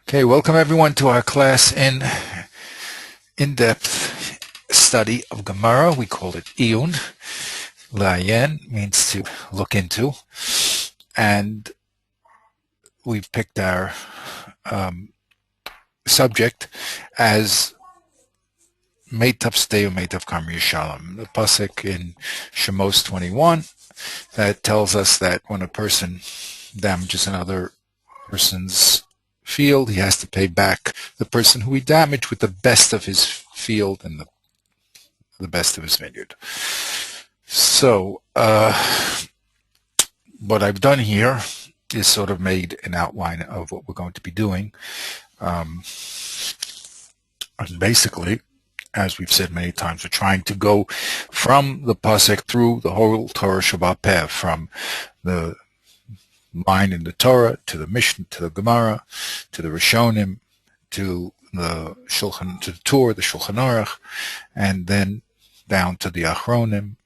Okay, welcome everyone to our class in in-depth study of Gemara. We call it iyun. Layan means to look into, and we've picked our subject as Meitav Steu Meitav Kamri Yishalom, the pasuk in Shemos 21 that tells us that when a person damages another person's field, he has to pay back the person who he damaged with the best of his field and the best of his vineyard. So what I've done here is sort of made an outline of what we're going to be doing. And basically, as we've said many times, we're trying to go from the pasuk through the whole Torah Shabbat Peh, from the line in the Torah to the Mishnah to the Gemara to the Rishonim to the Shulchan, to the Torah, the Shulchan Aruch, and then down to the Achronim,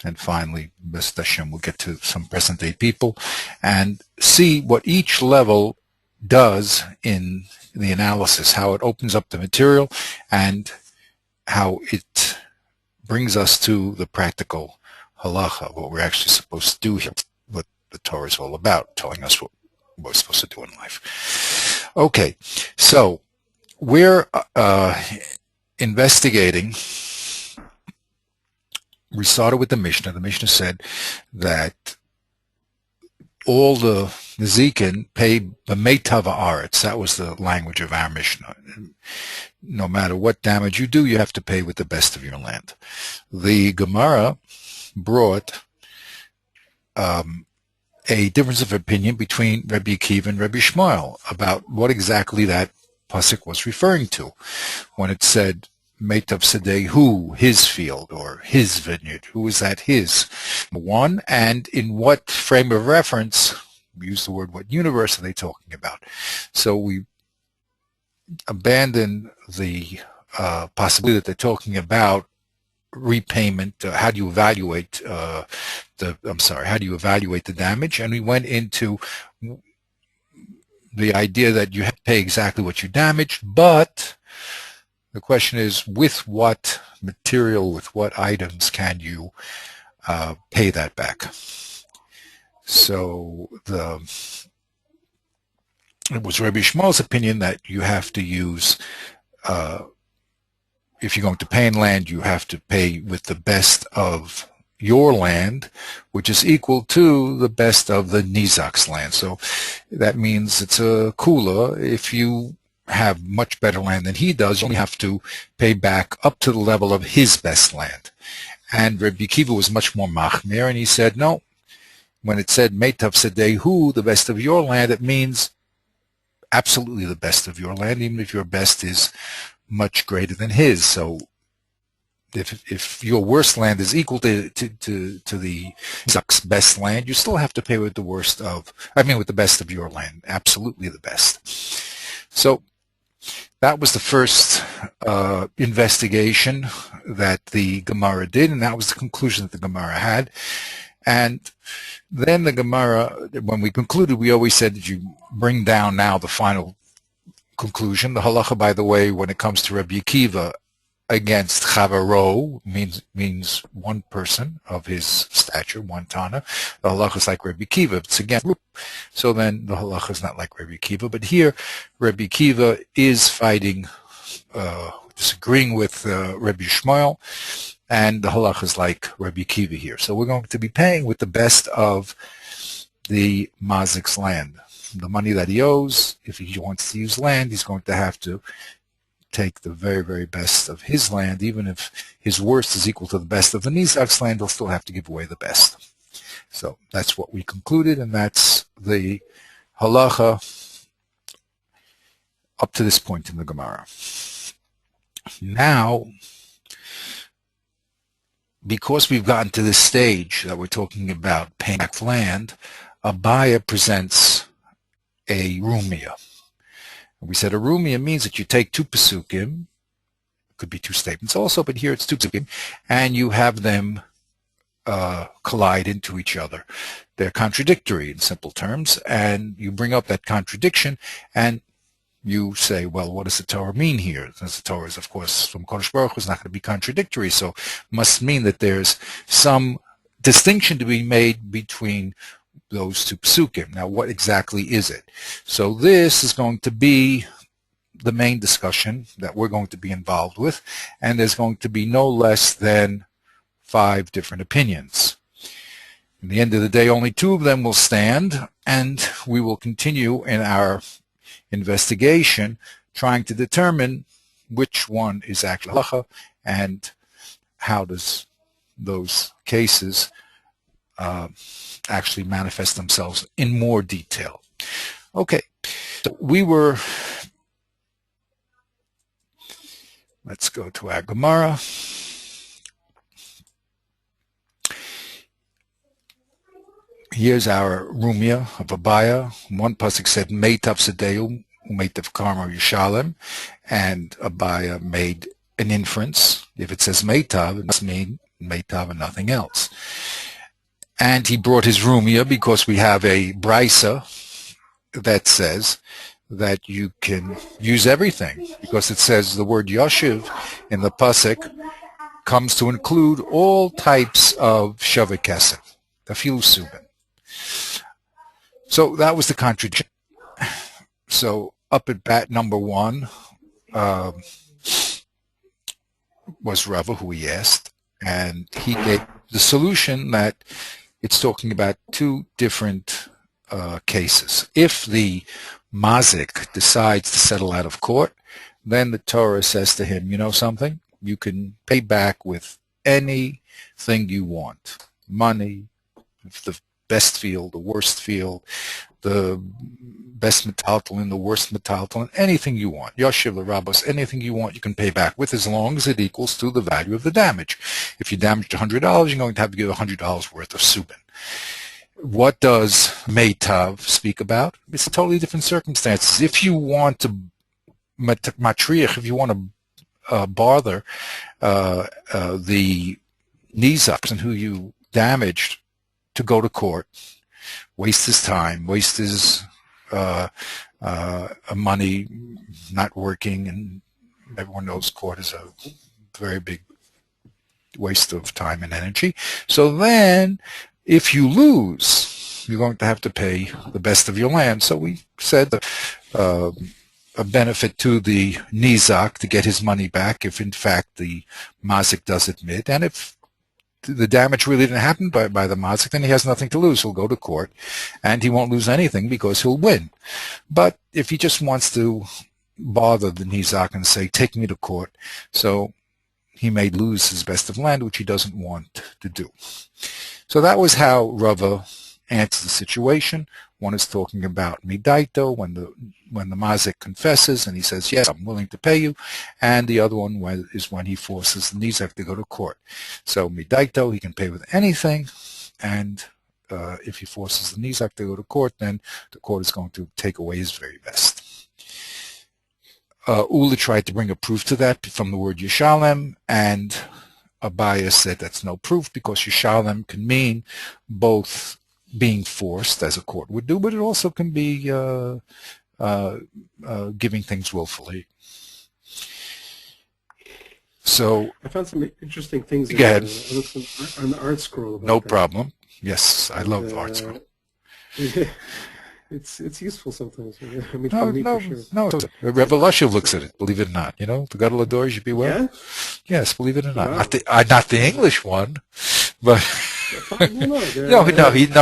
and finally, B'ezras Hashem, we'll get to some present-day people and see what each level does in the analysis, how it opens up the material and how it brings us to the practical halacha, what we're actually supposed to do here, what the Torah is all about, telling us what we're supposed to do in life. Okay, so we're investigating. We started with the Mishnah. The Mishnah said that all the Nezikin pay b'meitav haaretz. That was the language of our Mishnah. No matter what damage you do, you have to pay with the best of your land. The Gemara brought a difference of opinion between Rabbi Akiva and Rabbi Shmuel about what exactly that pasuk was referring to when it said Meitav Sedehu, his field or his vineyard. Who is that his? One, and in what frame of reference, we use the word, what universe are they talking about? So we abandon the possibility that they're talking about repayment. How do you evaluate how do you evaluate the damage? And we went into the idea that you have to pay exactly what you damaged, but the question is, with what material, with what items can you pay that back? So it was Rabbi Shmuel's opinion that you have to use, if you're going to pay in land, you have to pay with the best of your land, which is equal to the best of the Nizak's land. So that means it's a kula. If you have much better land than he does, you only have to pay back up to the level of his best land. And Rabbi Akiva was much more machmir, and he said, no, when it said Meitav Sedehu, the best of your land, it means absolutely the best of your land, even if your best is much greater than his. So if your worst land is equal to the Zak's best land, you still have to pay with with the best of your land, absolutely the best. So that was the first investigation that the Gemara did, and that was the conclusion that the Gemara had. And then the Gemara, when we concluded, we always said that you bring down now the final conclusion. The halacha, by the way, when it comes to Rabbi Akiva against Chavaro, means one person of his stature, one Tana. The halacha is like Rabbi Akiva. It's again group. So then the halacha is not like Rabbi Akiva. But here, Rabbi Akiva is fighting, disagreeing with Rabbi Shmuel, and the halacha is like Rabbi Akiva here. So we're going to be paying with the best of the Mazik's land. The money that he owes, if he wants to use land, he's going to have to take the very, very best of his land. Even if his worst is equal to the best of the Nizak's land, he'll still have to give away the best. So that's what we concluded, and that's the halacha up to this point in the Gemara. Now, because we've gotten to this stage that we're talking about paying back land, Abaya presents a rumia. We said a rumia means that you take two pesukim, could be two statements also, but here it's two pesukim, and you have them collide into each other. They're contradictory in simple terms, and you bring up that contradiction, and you say, well, what does the Torah mean here? Since the Torah is, of course, from Kodesh Baruch Hu, is not going to be contradictory, so must mean that there's some distinction to be made between those two psukim. Now, what exactly is it? So this is going to be the main discussion that we're going to be involved with, and there's going to be no less than 5 different opinions. In the end of the day, only 2 of them will stand, and we will continue in our investigation trying to determine which one is actually halacha and how does those cases actually manifest themselves in more detail. Okay, so let's go to our Gemara. Here's our Rumia of Abaya. One pasuk said, Meitav Sedeu, Meitav Karma Yishalem, and Abaya made an inference. If it says Meitav, it must mean Meitav and nothing else. And he brought his Rumia because we have a Brisa that says that you can use everything, because it says the word Yoshiv in the pasuk comes to include all types of Shaveh Kesef, Afilu Subin. So that was the contradiction. So up at bat number 1 was Rava, who he asked, and he gave the solution that it's talking about 2 different cases. If the mazik decides to settle out of court, then the Torah says to him, you know something? You can pay back with anything you want. Money, the best field, the worst field, the best metaltalin, the worst metaltalin, anything you want. Yoshiv Rabos, anything you want you can pay back with, as long as it equals to the value of the damage. If you damaged $100, you're going to have to give $100 worth of subin. What does Meitav speak about? It's totally different circumstances. If you want to matriach, if you want to bother the nizaks and who you damaged to go to court, waste his time, waste his money not working, and everyone knows court is a very big waste of time and energy. So then, if you lose, you're going to have to pay the best of your land. So we said a benefit to the nizak to get his money back if in fact the mazik does admit, and if the damage really didn't happen by the mazik, then he has nothing to lose. He'll go to court, and he won't lose anything because he'll win. But if he just wants to bother the nizak and say, take me to court, so he may lose his best of land, which he doesn't want to do. So that was how Rava answers the situation. One is talking about midaito, when the mazik confesses and he says, yes, I'm willing to pay you, and the other one is when he forces the nizak to go to court. So midaito, he can pay with anything, and if he forces the nizak to go to court, then the court is going to take away his very best. Ula tried to bring a proof to that from the word Yishalem, and Abaya said that's no proof, because Yishalem can mean both being forced, as a court would do, but it also can be giving things willfully. So I found some interesting things. Go ahead. I looked on the art scroll about no that. problem. Yes, I love art scroll. It's useful sometimes. I mean, No, for me, no, for sure. no. Revelashiv looks at it. Believe it or not, you know, the Gadol Ador, you should be well. Yeah? Yes, believe it or not. Wow. Not the English one, but no,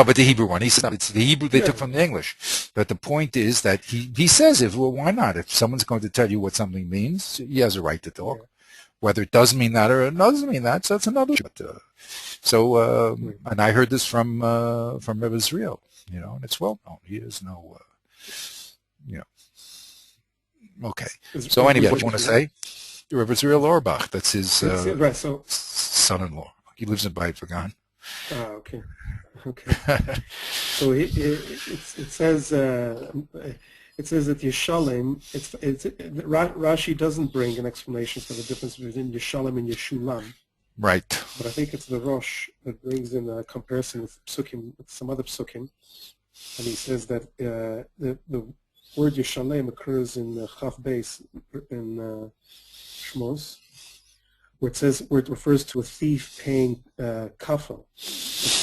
but the Hebrew one. He said no, it's the Hebrew they took from the English. But the point is that he says, why not? If someone's going to tell you what something means, he has a right to talk. Whether it does mean that or it doesn't mean that, so that's another issue. And I heard this from Reb Israel, you know, and it's well known. He is no, okay. So anyway, what you want to say? Reb Israel Auerbach, that's his son-in-law. He lives in Beit Vegan. Ah, okay. So it says that Yeshalem. Rashi doesn't bring an explanation for the difference between Yeshalem and Yeshulam. Right. but I think it's the Rosh that brings in a comparison with psukim, with some other psukim, and he says that the word Yishalem occurs in Chaf Beis in Shmos, where it refers to a thief paying kafel,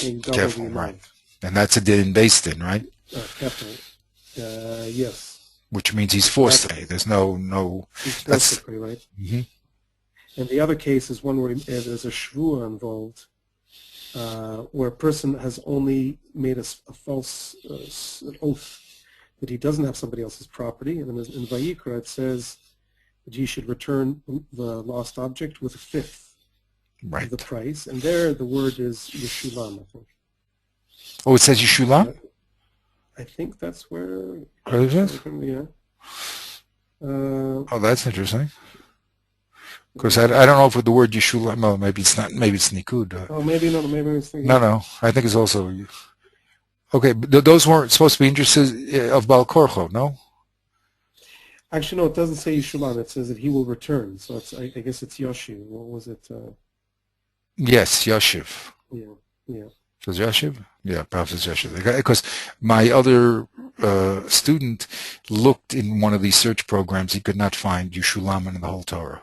paying double Careful, the right. amount. And that's a din based in, right? Kafel, yes. Which means he's forced to That's, pay. There's no, he's forced that's, to pay, right? mm-hmm. And the other case is one where there's a shvua involved, where a person has only made a false an oath that he doesn't have somebody else's property, and in Vayikra it says that he should return the lost object with a fifth Right. of the price, and there the word is yeshulam, I think. Oh, it says Yeshulam? I think that's where. What is it? Yeah. Oh, that's interesting. Because I don't know if with the word Yeshulam, well, maybe it's not, maybe it's Nikud. Oh, maybe not. Maybe it's thinking. No, I think it's also, okay, but those weren't supposed to be interests of Baal Korcho, no? Actually, no, it doesn't say Yeshulam. It says that he will return. So it's, I guess it's Yoshi. What was it? Yes, Yashiv. Yeah. Was Yashiv? Yeah, perhaps it's Yashiv. Because my other student looked in one of these search programs, he could not find Yeshulam in the whole Torah.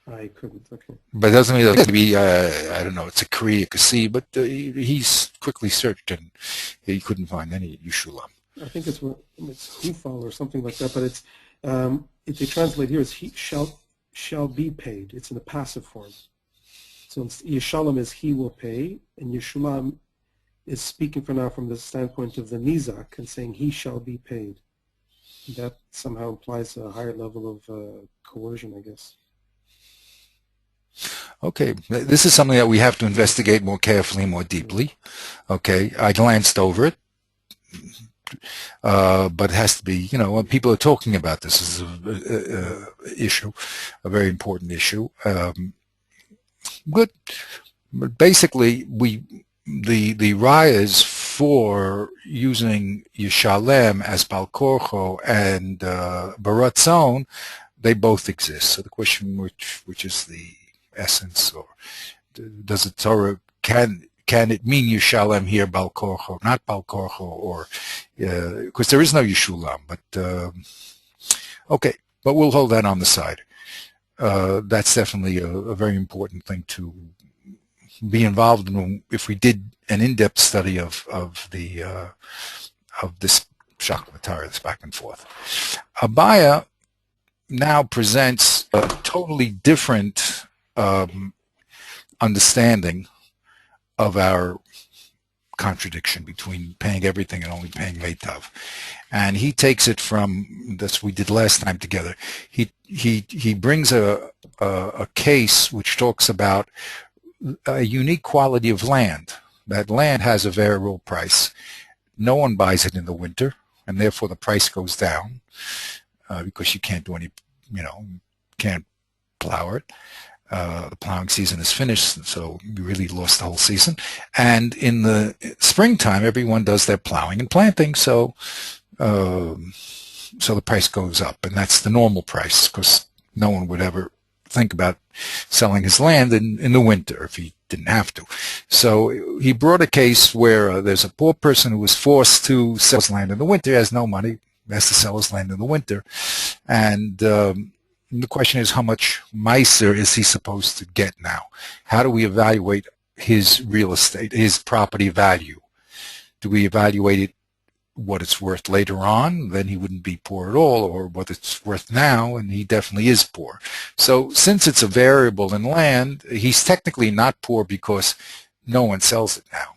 I couldn't. Okay. But it doesn't mean that it could be, I don't know, it's a Kri, a Kasi, but he's quickly searched and he couldn't find any Yeshulam. I think it's Hufal or something like that, but it's if they translate here, it's he shall be paid. It's in the passive form. So Yeshalom is he will pay, and Yeshulam is speaking for now from the standpoint of the Nizak and saying he shall be paid. That somehow implies a higher level of coercion, I guess. Okay, this is something that we have to investigate more carefully, more deeply. Okay, I glanced over it, but it has to be, when people are talking about this, this is a issue, a very important issue. Good, but basically, the rayas for using Yishalem as Baal Korcho and Baratzon, they both exist. So the question, which is the essence, or does the Torah can it mean Yishalem here, Baal Korcho, not Baal Korcho, or because there is no Yishulam, but okay, but we'll hold that on the side. That's definitely a very important thing to be involved in if we did an in-depth study of this Shachmatara, this back and forth. Abaya now presents a totally different understanding of our contradiction between paying everything and only paying Meitav. And he takes it from this we did last time together. He brings a case which talks about a unique quality of land. That land has a variable price. No one buys it in the winter, and therefore the price goes down because you can't do any, can't plow it. The plowing season is finished, so you really lost the whole season. And in the springtime, everyone does their plowing and planting, so the price goes up, and that's the normal price because no one would ever think about selling his land in the winter if he didn't have to. So he brought a case where there's a poor person who was forced to sell his land in the winter, has no money, has to sell his land in the winter, and the question is, how much meiser is he supposed to get now? How do we evaluate his real estate, his property value? Do we evaluate it what it's worth later on? Then he wouldn't be poor at all, or what it's worth now, and he definitely is poor. So since it's a variable in land, he's technically not poor because no one sells it now.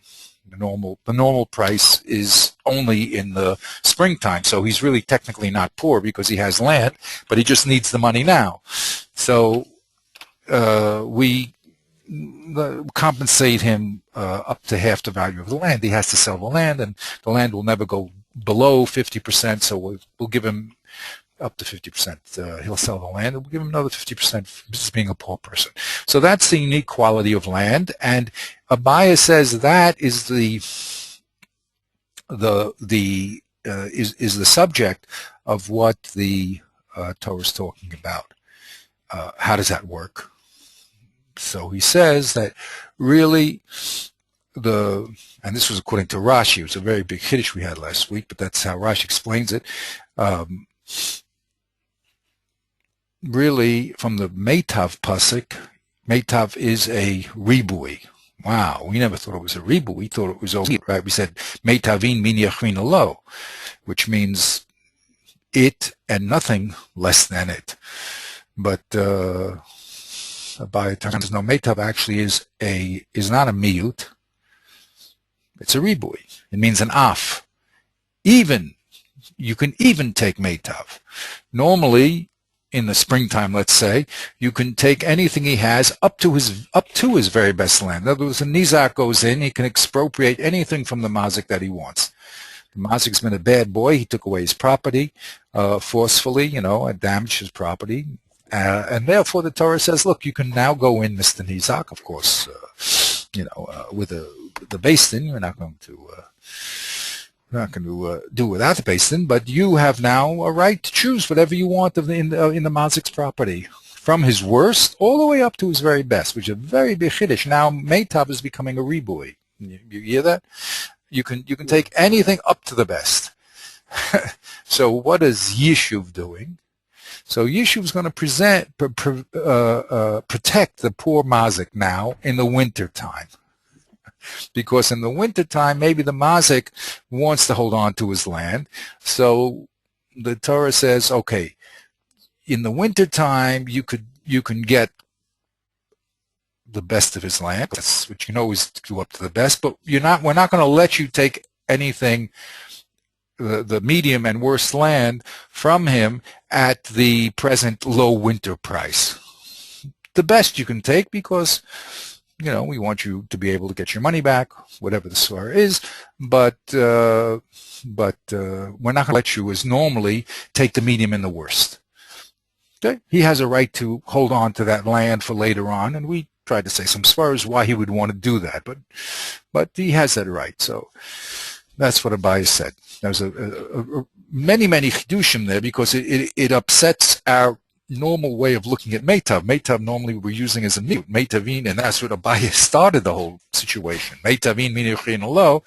The normal price is only in the springtime, so he's really technically not poor because he has land, but he just needs the money now. So we compensate him up to half the value of the land. He has to sell the land, and the land will never go below 50%, so we'll give him up to 50%. He'll sell the land, and we'll give him another 50% for just being a poor person. So that's the unique quality of land, and Abaya says that is is the subject of what the Torah is talking about. How does that work? So he says that really and this was according to Rashi, it was a very big Kiddush we had last week, but that's how Rashi explains it. Really, from the Meitav pasuk, Meitav is a ribui. Wow, we never thought it was a ribui. We thought it was only, right? We said Meitavin min yachin lo, which means it and nothing less than it. But by times, no, Meitav actually is not a miyut. It's a ribui. It means an af. Even, you can even take Meitav. Normally, in the springtime, let's say, you can take anything he has up to his very best land. In other words, a nizak goes in, he can expropriate anything from the mazik that he wants. The mazik's been a bad boy. He took away his property forcefully, and damaged his property. And therefore, the Torah says, look, you can now go in, Mr. Nizak, of course, with the beis din. You're not going to do without the beis din, but you have now a right to choose whatever you want in the mazik's property, from his worst all the way up to his very best, which is a very big chiddush. Now, Meitav is becoming a ribui. You hear that? You can take anything up to the best. So what is Yishuv doing? So Yishuv is going to protect the poor mazik now in the winter time. Because in the wintertime, maybe the mazik wants to hold on to his land. So the Torah says, okay, in the wintertime, you can get the best of his land, which you can always do up to the best, but we're not going to let you take anything, the medium and worst land from him at the present low winter price. The best you can take, because we want you to be able to get your money back, whatever the score is, but we're not going to let you, as normally, take the medium and the worst. Okay? He has a right to hold on to that land for later on, and we tried to say some svars why he would want to do that, but he has that right. So that's what Abai said. There's many chidushim there, because it upsets our normal way of looking at Meitav. Meitav normally we're using as a mute, Meitavin, and that's what Abaye started the whole situation. Meitavin min lo,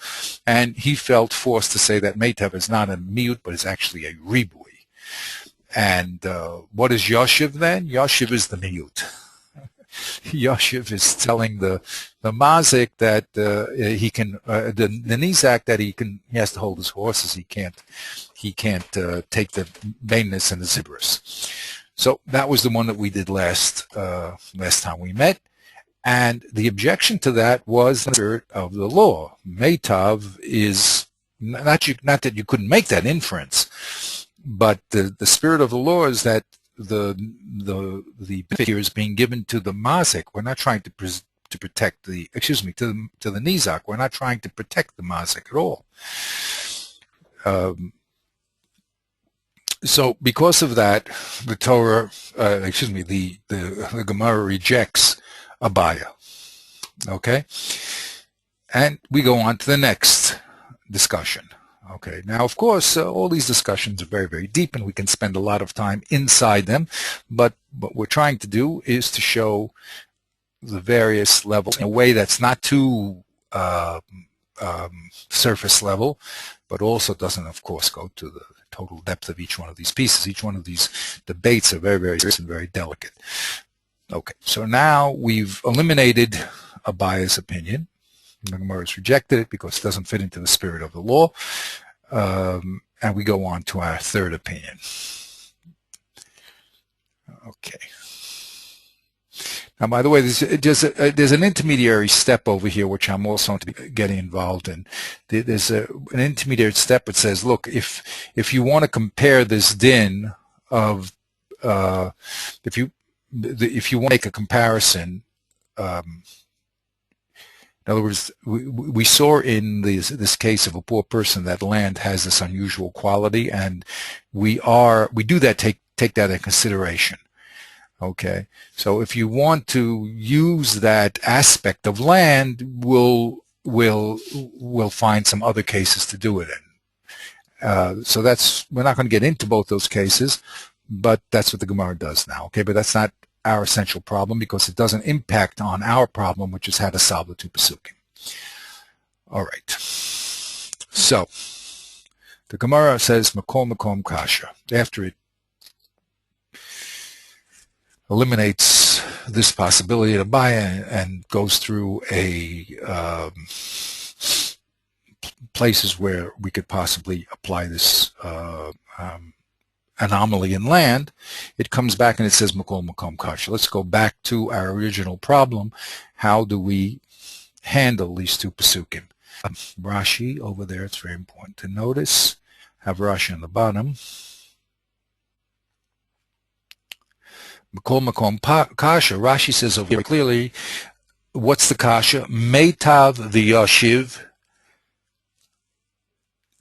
and he felt forced to say that Meitav is not a mute, but is actually a ribui. And what is Yoshiv then? Yoshiv is the mute. Yoshiv is telling the mazik that he can the nizak that he has to hold his horses. He can't take the bainness and the zibris. So that was the one that we did last time we met, and the objection to that was the spirit of the law. Meitav is not that you couldn't make that inference, but the spirit of the law is that the here is being given to the mazik. We're not trying to protect to the nizak. We're not trying to protect the mazik at all. So because of that, the Torah, the Gemara rejects Abaya. Okay? And we go on to the next discussion. Okay, now of course all these discussions are very, very deep, and we can spend a lot of time inside them, but what we're trying to do is to show the various levels in a way that's not too surface level, but also doesn't, of course, go to the total depth of each one of these pieces. Each one of these debates are very, very serious and very delicate. Okay, so now we've eliminated Abaya's opinion. The Gemara has rejected it because it doesn't fit into the spirit of the law. And we go on to our third opinion. Okay. Now, by the way, there's an intermediary step over here, which I'm also getting involved in. There's an intermediate step that says, look, if you want to compare this din of, if you want to make a comparison, in other words, we saw in this case of a poor person that land has this unusual quality, and we do that, take that into consideration. Okay, so if you want to use that aspect of land, we'll find some other cases to do it in. So we're not going to get into both those cases, but that's what the Gemara does now. Okay, but that's not our essential problem because it doesn't impact on our problem, which is how to solve the two Pesukim. All right. So the Gemara says Makom Makom Kasha. After it eliminates this possibility to buy and goes through places where we could possibly apply this anomaly in land, it comes back and it says Makom Makom Kasha. Let's go back to our original problem. How do we handle these two Pesukim? Rashi over there, it's very important to notice. Have Rashi on the bottom. Makom Makom Kasha. Rashi says over here clearly, what's the Kasha? Meitav the Yoshiv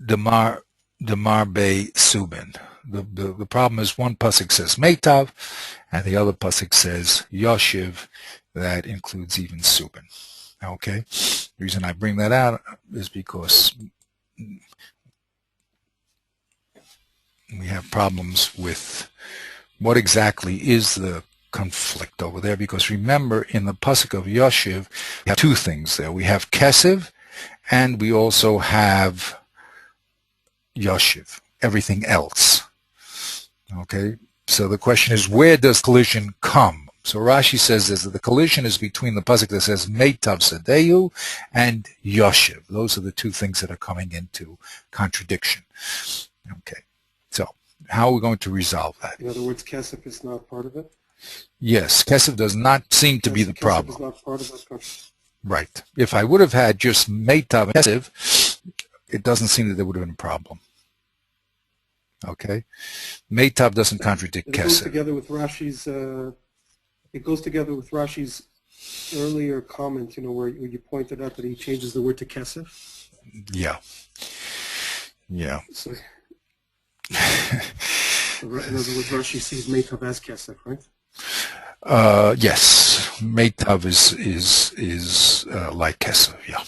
Demar Be Subin. The problem is one pasuk says Meitav, and the other pasuk says Yoshiv. That includes even Subin. Okay. The reason I bring that out is because we have problems with what exactly is the conflict over there. Because remember, in the pasuk of Yoshiv, we have two things there. We have Kesev, and we also have Yoshiv. Everything else. Okay, so the question is, where does collision come? So Rashi says that the collision is between the pasuk that says Meitav Sadehu and Yoshiv. Those are the two things that are coming into contradiction. Okay, so how are we going to resolve that? In other words, Kesef is not part of it? Yes, Kesef does not seem to be the problem. Kesef is not part of that contradiction. Right. If I would have had just Meitav and Kesef, it doesn't seem that there would have been a problem. Okay, Meitav doesn't contradict Kesef. It goes together with Rashi's. It goes together with Rashi's earlier comment, where you pointed out that he changes the word to Kesef. Yeah. Yeah. So, in other words, Rashi sees Meitav as Kesef, right? Yes, Meitav is like Kesef. Yeah.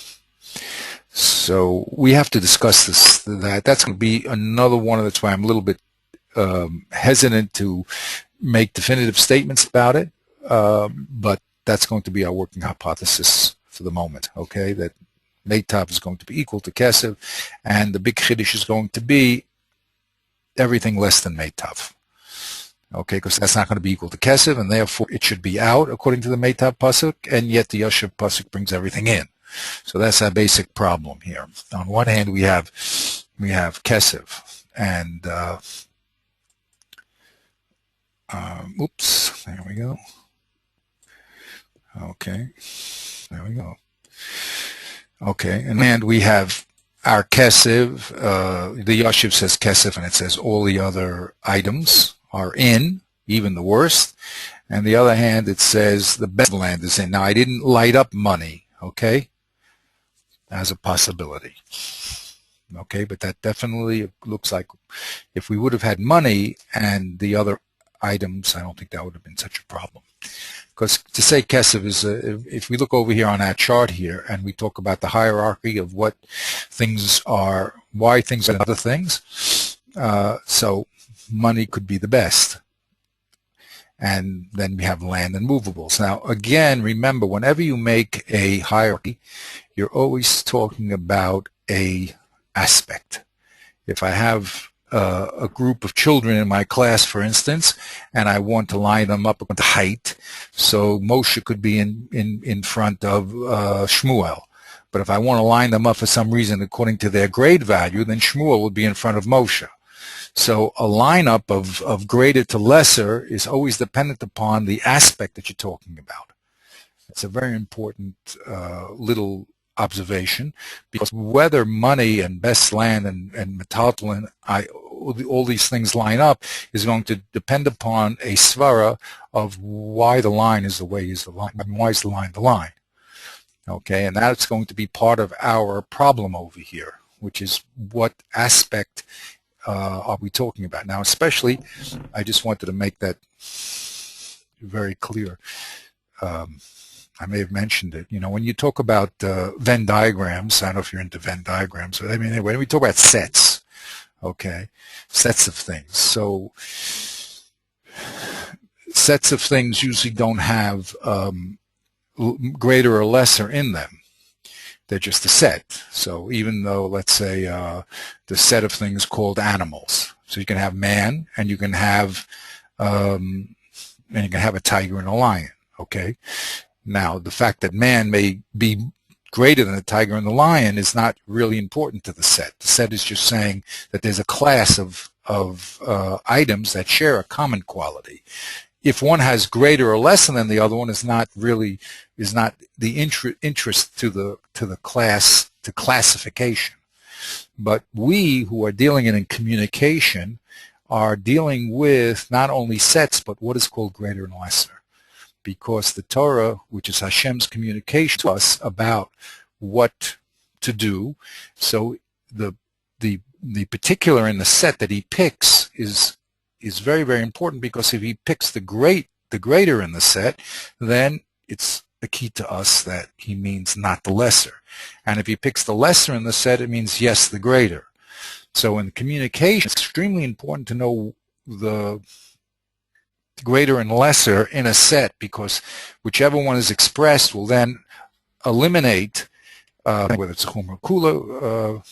So we have to discuss this. That's going to be another one. That's why I'm a little bit hesitant to make definitive statements about it. But that's going to be our working hypothesis for the moment. Okay, that Meitav is going to be equal to Kesev, and the big chiddush is going to be everything less than Meitav. Okay, because that's not going to be equal to Kesev, and therefore it should be out according to the Meitav pasuk, and yet the Yoshiv pasuk brings everything in. So that's our basic problem here. On one hand, we have Kesev, and oops, there we go. Okay, there we go. Okay, and we have our Kesev. The Yoshiv says Kesev, and it says all the other items are in, even the worst. And the other hand, it says the best land is in. Now, I didn't light up money, okay, as a possibility. Okay, but that definitely looks like if we would have had money and the other items, I don't think that would have been such a problem. Because to say Kesev is, if we look over here on our chart here and we talk about the hierarchy of what things are, why things are other things, so money could be the best. And then we have land and movables. Now, again, remember, whenever you make a hierarchy, you're always talking about a aspect. If I have a group of children in my class, for instance, and I want to line them up with height, so Moshe could be in front of Shmuel. But if I want to line them up for some reason according to their grade value, then Shmuel would be in front of Moshe. So a lineup of greater to lesser is always dependent upon the aspect that you're talking about. It's a very important little observation, because whether money and best land and metaltalin, all these things line up is going to depend upon a svara of why the line is the way is the line. I mean, why is the line the line? Okay, and that's going to be part of our problem over here, which is what aspect are we talking about? Now, especially, I just wanted to make that very clear. I may have mentioned it. You know, when you talk about Venn diagrams, I don't know if you're into Venn diagrams, but I mean, anyway, when we talk about sets, okay, sets of things. So sets of things usually don't have greater or lesser in them. They're just a set. So even though, let's say, the set of things called animals. So you can have man, and you can have a tiger and a lion. Okay. Now, the fact that man may be greater than the tiger and the lion is not really important to the set. The set is just saying that there's a class of items that share a common quality. If one has greater or less than the other one is not the interest to the class, to classification. But we who are dealing in communication are dealing with not only sets but what is called greater and lesser, because the Torah, which is Hashem's communication to us about what to do, so the particular in the set that he picks is very, very important, because if he picks the greater in the set, then it's a key to us that he means not the lesser. And if he picks the lesser in the set, it means yes, the greater. So in communication, it's extremely important to know the greater and lesser in a set, because whichever one is expressed will then eliminate, whether it's chum or kula,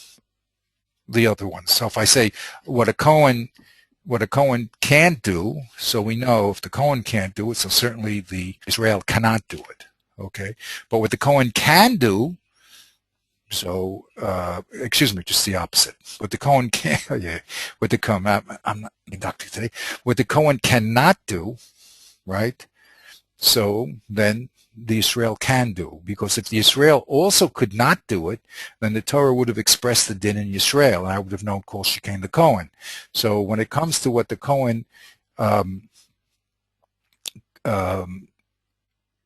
the other ones. So if I say what a Kohen can't do, so we know if the Kohen can't do it, so certainly the Israel cannot do it. Okay, but what the Kohen can do, so excuse me, just the opposite. What the Kohen can, what the Kohen, I'm not inducted today. What the Kohen cannot do, right? So then the Israel can do, because if the Israel also could not do it, then the Torah would have expressed the din in Israel, and I would have known Kol Shekain the Kohen. So when it comes to what the Kohen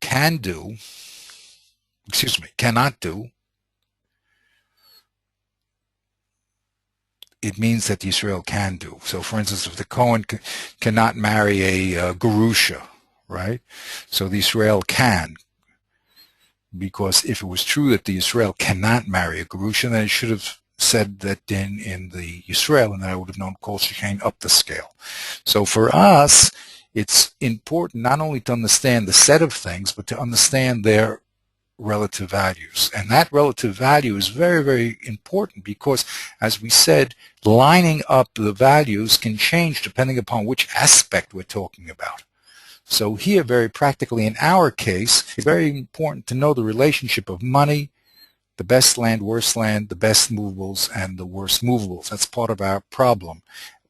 can do, cannot do, it means that the Israel can do. So for instance, if the Kohen cannot marry a Gerusha, right? So the Israel can, because if it was true that the Israel cannot marry a Gerusha, then it should have said that din in the Israel, and then I would have known Kol Shekain up the scale. So for us, it's important not only to understand the set of things, but to understand their relative values. And that relative value is very, very important, because, as we said, lining up the values can change depending upon which aspect we're talking about. So here, very practically in our case, it's very important to know the relationship of money, the best land, worst land, the best movables, and the worst movables. That's part of our problem.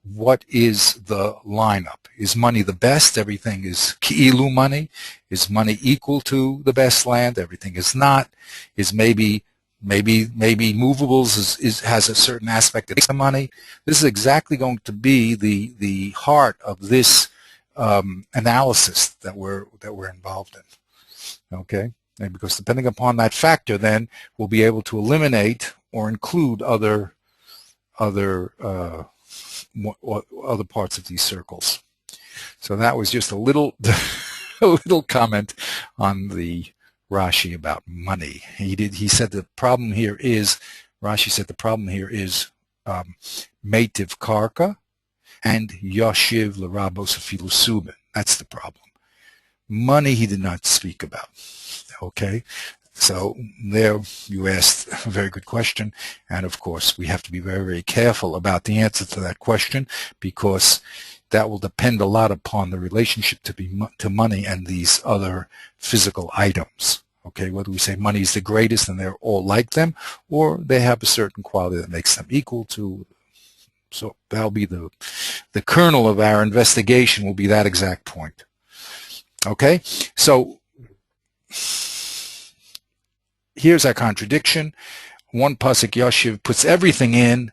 What is the lineup? Is money the best? Everything is ki'ilu money. Is money equal to the best land? Everything is not. Is maybe movables has a certain aspect of the money. This is exactly going to be the heart of this analysis that we're involved in. Okay, and because depending upon that factor, then we'll be able to eliminate or include other parts of these circles. So that was just a little a little comment on the Rashi about money. He said the problem here is, Rashi said the problem here is Meitiv Karka and Yoshiv Larabos Afilu Subin. That's the problem. Money he did not speak about. Okay, so there you asked a very good question, and of course we have to be very, very careful about the answer to that question, because that will depend a lot upon the relationship to money and these other physical items. Okay, whether we say money is the greatest and they're all like them, or they have a certain quality that makes them equal to. So that'll be the kernel of our investigation, will be that exact point. Okay, so here's our contradiction. One pasuk, Yoshiv, puts everything in,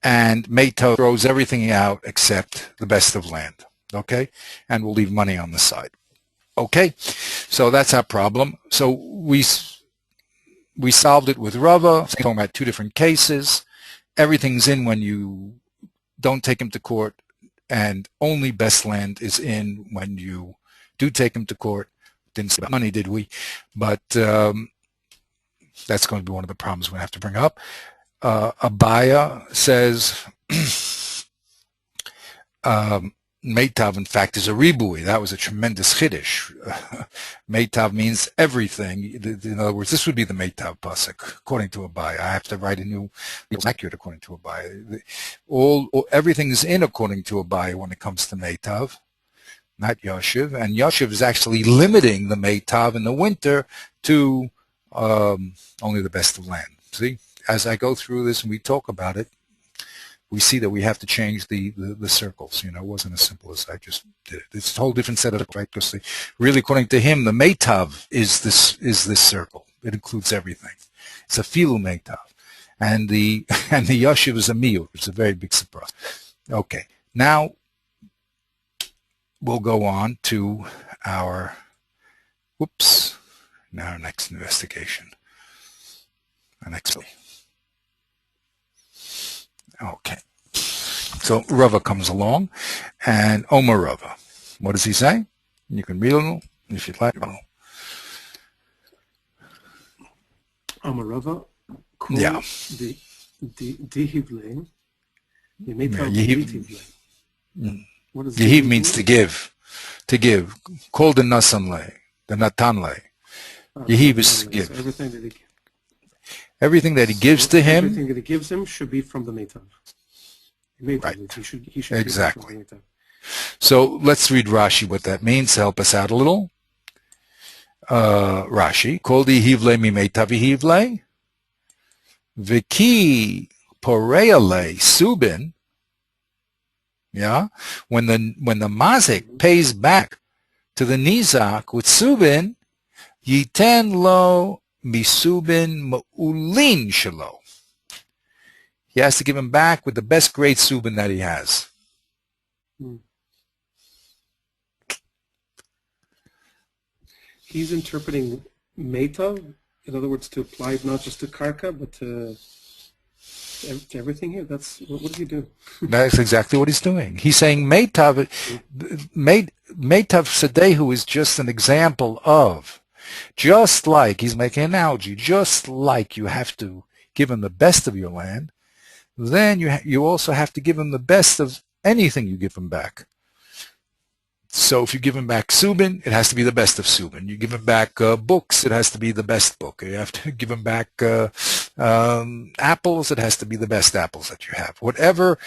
and Meito throws everything out except the best of land. Okay, and we'll leave money on the side. Okay, so that's our problem. So we solved it with Rava, talking about two different cases. Everything's in when you don't take him to court, and only best land is in when you do take him to court. Didn't say about money, did we? But that's going to be one of the problems we're going to have to bring up. Abaya says Meitav, in fact, is a ribui. That was a tremendous chiddush. Meitav means everything. In other words, this would be the Meitav pasuk, according to Abai. I have to write a new, it's accurate according to Abai. Everything is in according to Abai when it comes to Meitav, not Yashiv. And Yashiv is actually limiting the Meitav in the winter to only the best of land. See, as I go through this and we talk about it, we see that we have to change the circles. You know, it wasn't as simple as I just did it. It's a whole different set of, right? Because really, according to him, the Meitav is this circle. It includes everything. It's a filu Meitav, and the Yashiv is a miyut. It's a very big surprise. Okay, now we'll go on to our next investigation. Our next. Okay, so Rava comes along, and Omer Rava. What does he say? You can read it if you'd like. Omer Rava. Yeah. Dihivle. What does Yehiv means to give. To give. Called the nasanle, the natanle. Yehiv is to give. So everything that he gives to him. Everything that he gives him should be from the Meitav. Right. He should exactly. Be from the Meitav. So let's read Rashi what that means to help us out a little. Rashi, Kol dihivle mi Meitav yihivle, v'ki poreale subin. Yeah, when the mazik pays back to the nizak with subin, yiten lo misubin ma'ulin shelo. He has to give him back with the best grade subin that he has. He's interpreting Meitav, in other words, to apply it not just to Karka, but to everything here. What does he do? That's exactly what he's doing. He's saying Meitav Sadehu is just an example of, just like, he's making an analogy, just like you have to give him the best of your land, then you also have to give him the best of anything you give him back. So if you give him back subin, it has to be the best of subin. You give him back books, it has to be the best book. You have to give him back apples, it has to be the best apples that you have. Whatever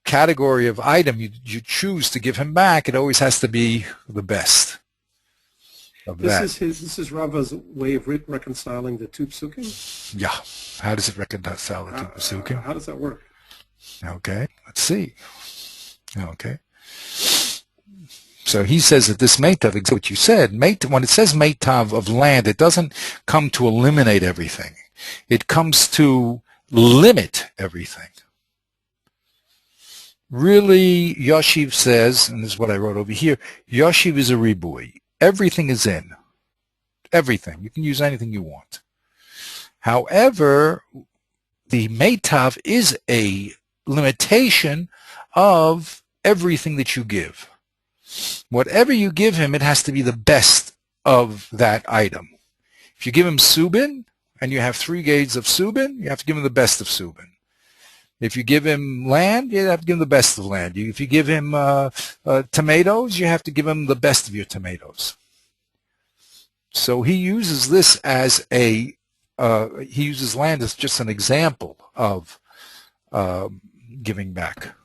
category of item you choose to give him back, it always has to be the best of that. This is Rava's way of reconciling the two psukim? Yeah. How does it reconcile the two psukim? How does that work? Okay, let's see. Okay. So he says that this Meitav, exactly what you said, when it says Meitav of land, it doesn't come to eliminate everything. It comes to limit everything. Really, Yoshiv says, and this is what I wrote over here, Yoshiv is a ribui. Everything is in. Everything. You can use anything you want. However, the Meitav is a limitation of everything that you give. Whatever you give him, it has to be the best of that item. If you give him subin, and you have 3 grades of subin, you have to give him the best of subin. If you give him land, you have to give him the best of land. If you give him tomatoes, you have to give him the best of your tomatoes. So he uses this as he uses land as just an example of giving back.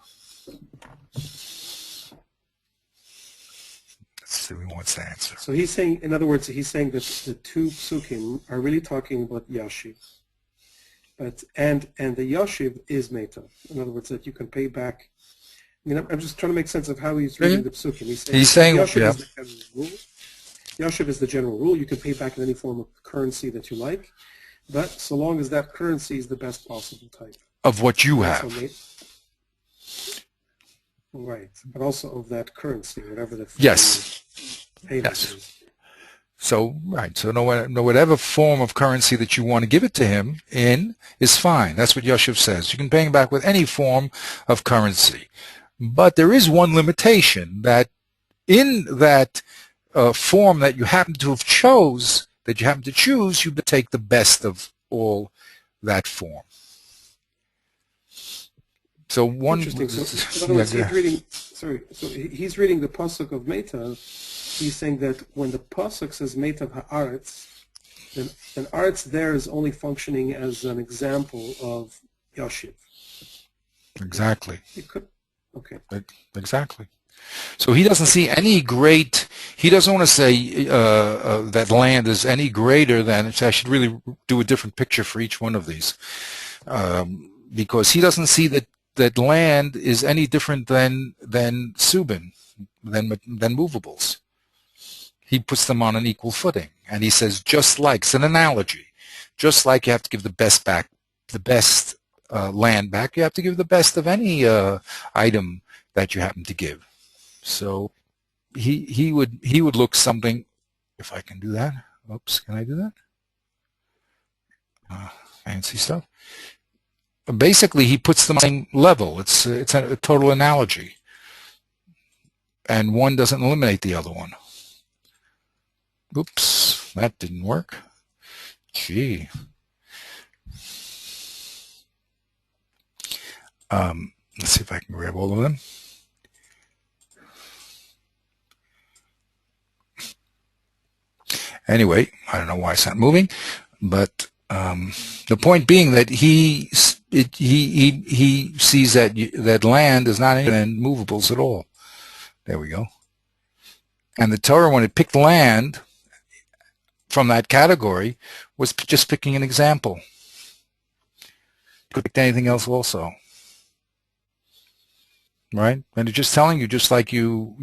Let's see who wants to answer. So he's saying, in other words, he's saying that the two psukim are really talking about Yashiv. And the Yashiv is Meitav. In other words, that you can pay back. I mean, I'm just trying to make sense of how he's reading the psukim. He's saying Yashiv is the general rule. Yashiv is the general rule. You can pay back in any form of currency that you like, but so long as that currency is the best possible type. Of what you have. Right, but also of that currency, whatever the yes. Is. So right, so whatever form of currency that you want to give it to him in is fine. That's what Yoshiv says. You can pay him back with any form of currency, but there is one limitation, that in that form that you happen to choose, you take the best of all that form. So one. Interesting. So, in other words, sorry. So he's reading the pasuk of Meitav. He's saying that when the pasuk says Meitav haaretz, then aretz there is only functioning as an example of Yashiv. Exactly. It could. Okay. Exactly. So he doesn't see any great, he doesn't want to say that land is any greater than, I should really do a different picture for each one of these, because he doesn't see that land is any different than subin, than movables. He puts them on an equal footing, and he says just like, it's an analogy, just like you have to give the best back, the best land back, you have to give the best of any item that you happen to give. So he would look something, if I can do that. Oops, can I do that? Fancy stuff. Basically, he puts them on the same level. It's a total analogy, and one doesn't eliminate the other one. Oops, that didn't work. Gee. Let's see if I can grab all of them. Anyway, I don't know why it's not moving, but the point being that he sees that land is not any than movables at all. There we go. And the Torah, when it picked land from that category, was just picking an example. It could pick anything else also. Right? And it's just telling you, just like you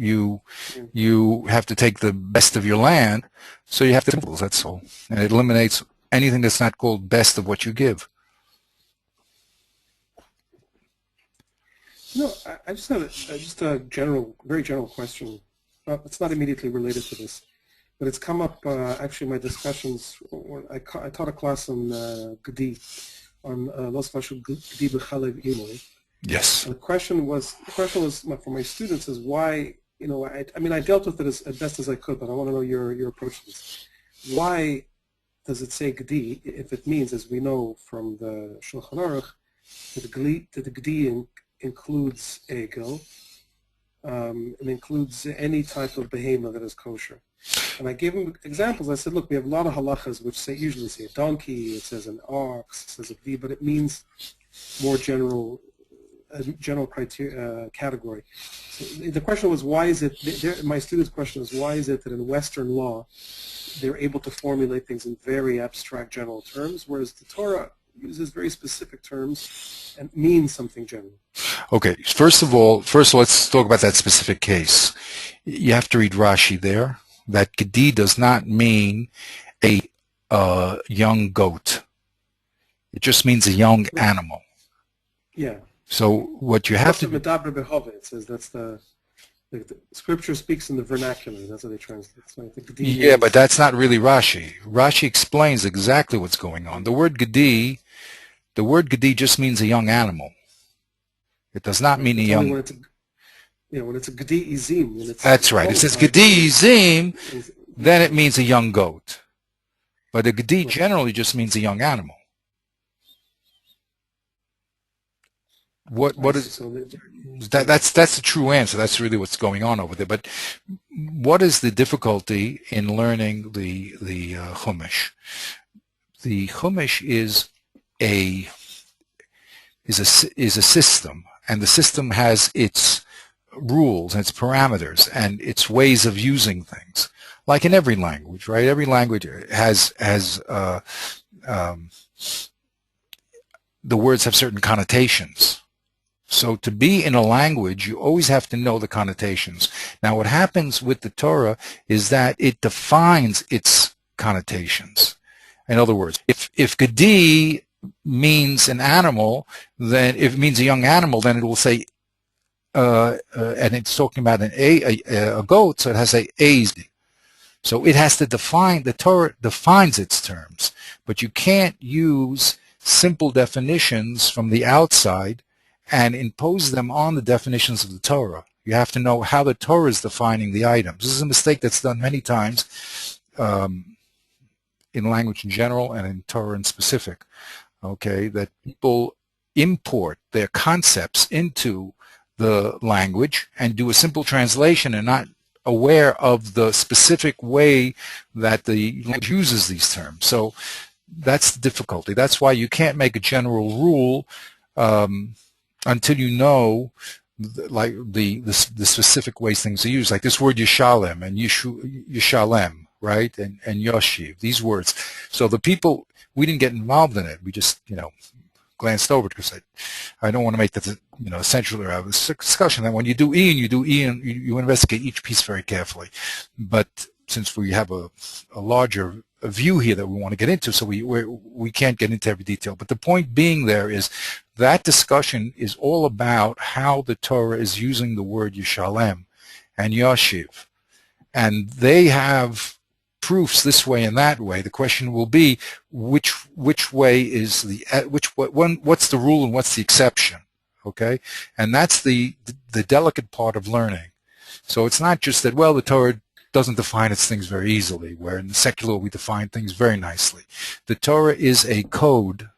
have to take the best of your land, so you have to, that's all. And it eliminates anything that's not called best of what you give. No, I just have a very general question. It's not immediately related to this, but it's come up actually in my discussions. I taught a class on Gedi, on Los Vashul Gedi B'Chalev Imoy. Yes. And the question was for my students is why, I mean, I dealt with it as best as I could, but I want to know your approach to this. Why does it say Gedi if it means, as we know from the Shulchan Aruch, that the Gedi includes egel, it includes any type of behemoth that is kosher. And I gave them examples. I said, look, we have a lot of halachas which usually say a donkey, it says an ox, it says a Gedi, but it means more general criteria, category. So the question was, why is it, my student's question is, why is it that in Western law they're able to formulate things in very abstract general terms, whereas the Torah uses very specific terms and means something general? Okay, first of all, let's talk about that specific case. You have to read Rashi there. That Gedi does not mean a young goat. It just means a young animal. Yeah. So what you have to... It says that's the scripture speaks in the vernacular. That's how they translate. So I think yeah, but that's not really Rashi. Rashi explains exactly what's going on. The word Gedi just means a young animal. It does not mean a young... When it's a Gedi Izim. That's right. It says Gedi Izim, then it means a young goat. But a Gedi generally just means a young animal. What is that's the true answer. That's really what's going on over there. But what is the difficulty in learning the Chumash? The Chumash is a system, and the system has its rules and its parameters and its ways of using things, like in every language, right? Every language has the words have certain connotations. So to be in a language, you always have to know the connotations. Now, what happens with the Torah is that it defines its connotations. In other words, if Gedi means an animal, then if it means a young animal, then it will say, and it's talking about a goat, so it has a "ez." So it has to define, the Torah defines its terms, but you can't use simple definitions from the outside and impose them on the definitions of the Torah. You have to know how the Torah is defining the items. This is a mistake that's done many times in language in general and in Torah in specific, okay, that people import their concepts into the language and do a simple translation and not aware of the specific way that the language uses these terms. So that's the difficulty. That's why you can't make a general rule until you know like the specific ways things are used. Like this word Yishalem and Yishalem, right? And Yoshiv, these words. So the people, we didn't get involved in it. We just, glanced over it because I don't want to make that essential of a discussion. That when you do iyun, you investigate each piece very carefully. But since we have a larger view here that we want to get into, so we can't get into every detail. But the point being there is that discussion is all about how the Torah is using the word Yishalem and Yoshiv, and they have proofs this way and that way. The question will be which way is what's the rule and what's the exception, okay? And that's the delicate part of learning. So it's not just that, well, the Torah doesn't define its things very easily, where in the secular we define things very nicely. The Torah is a code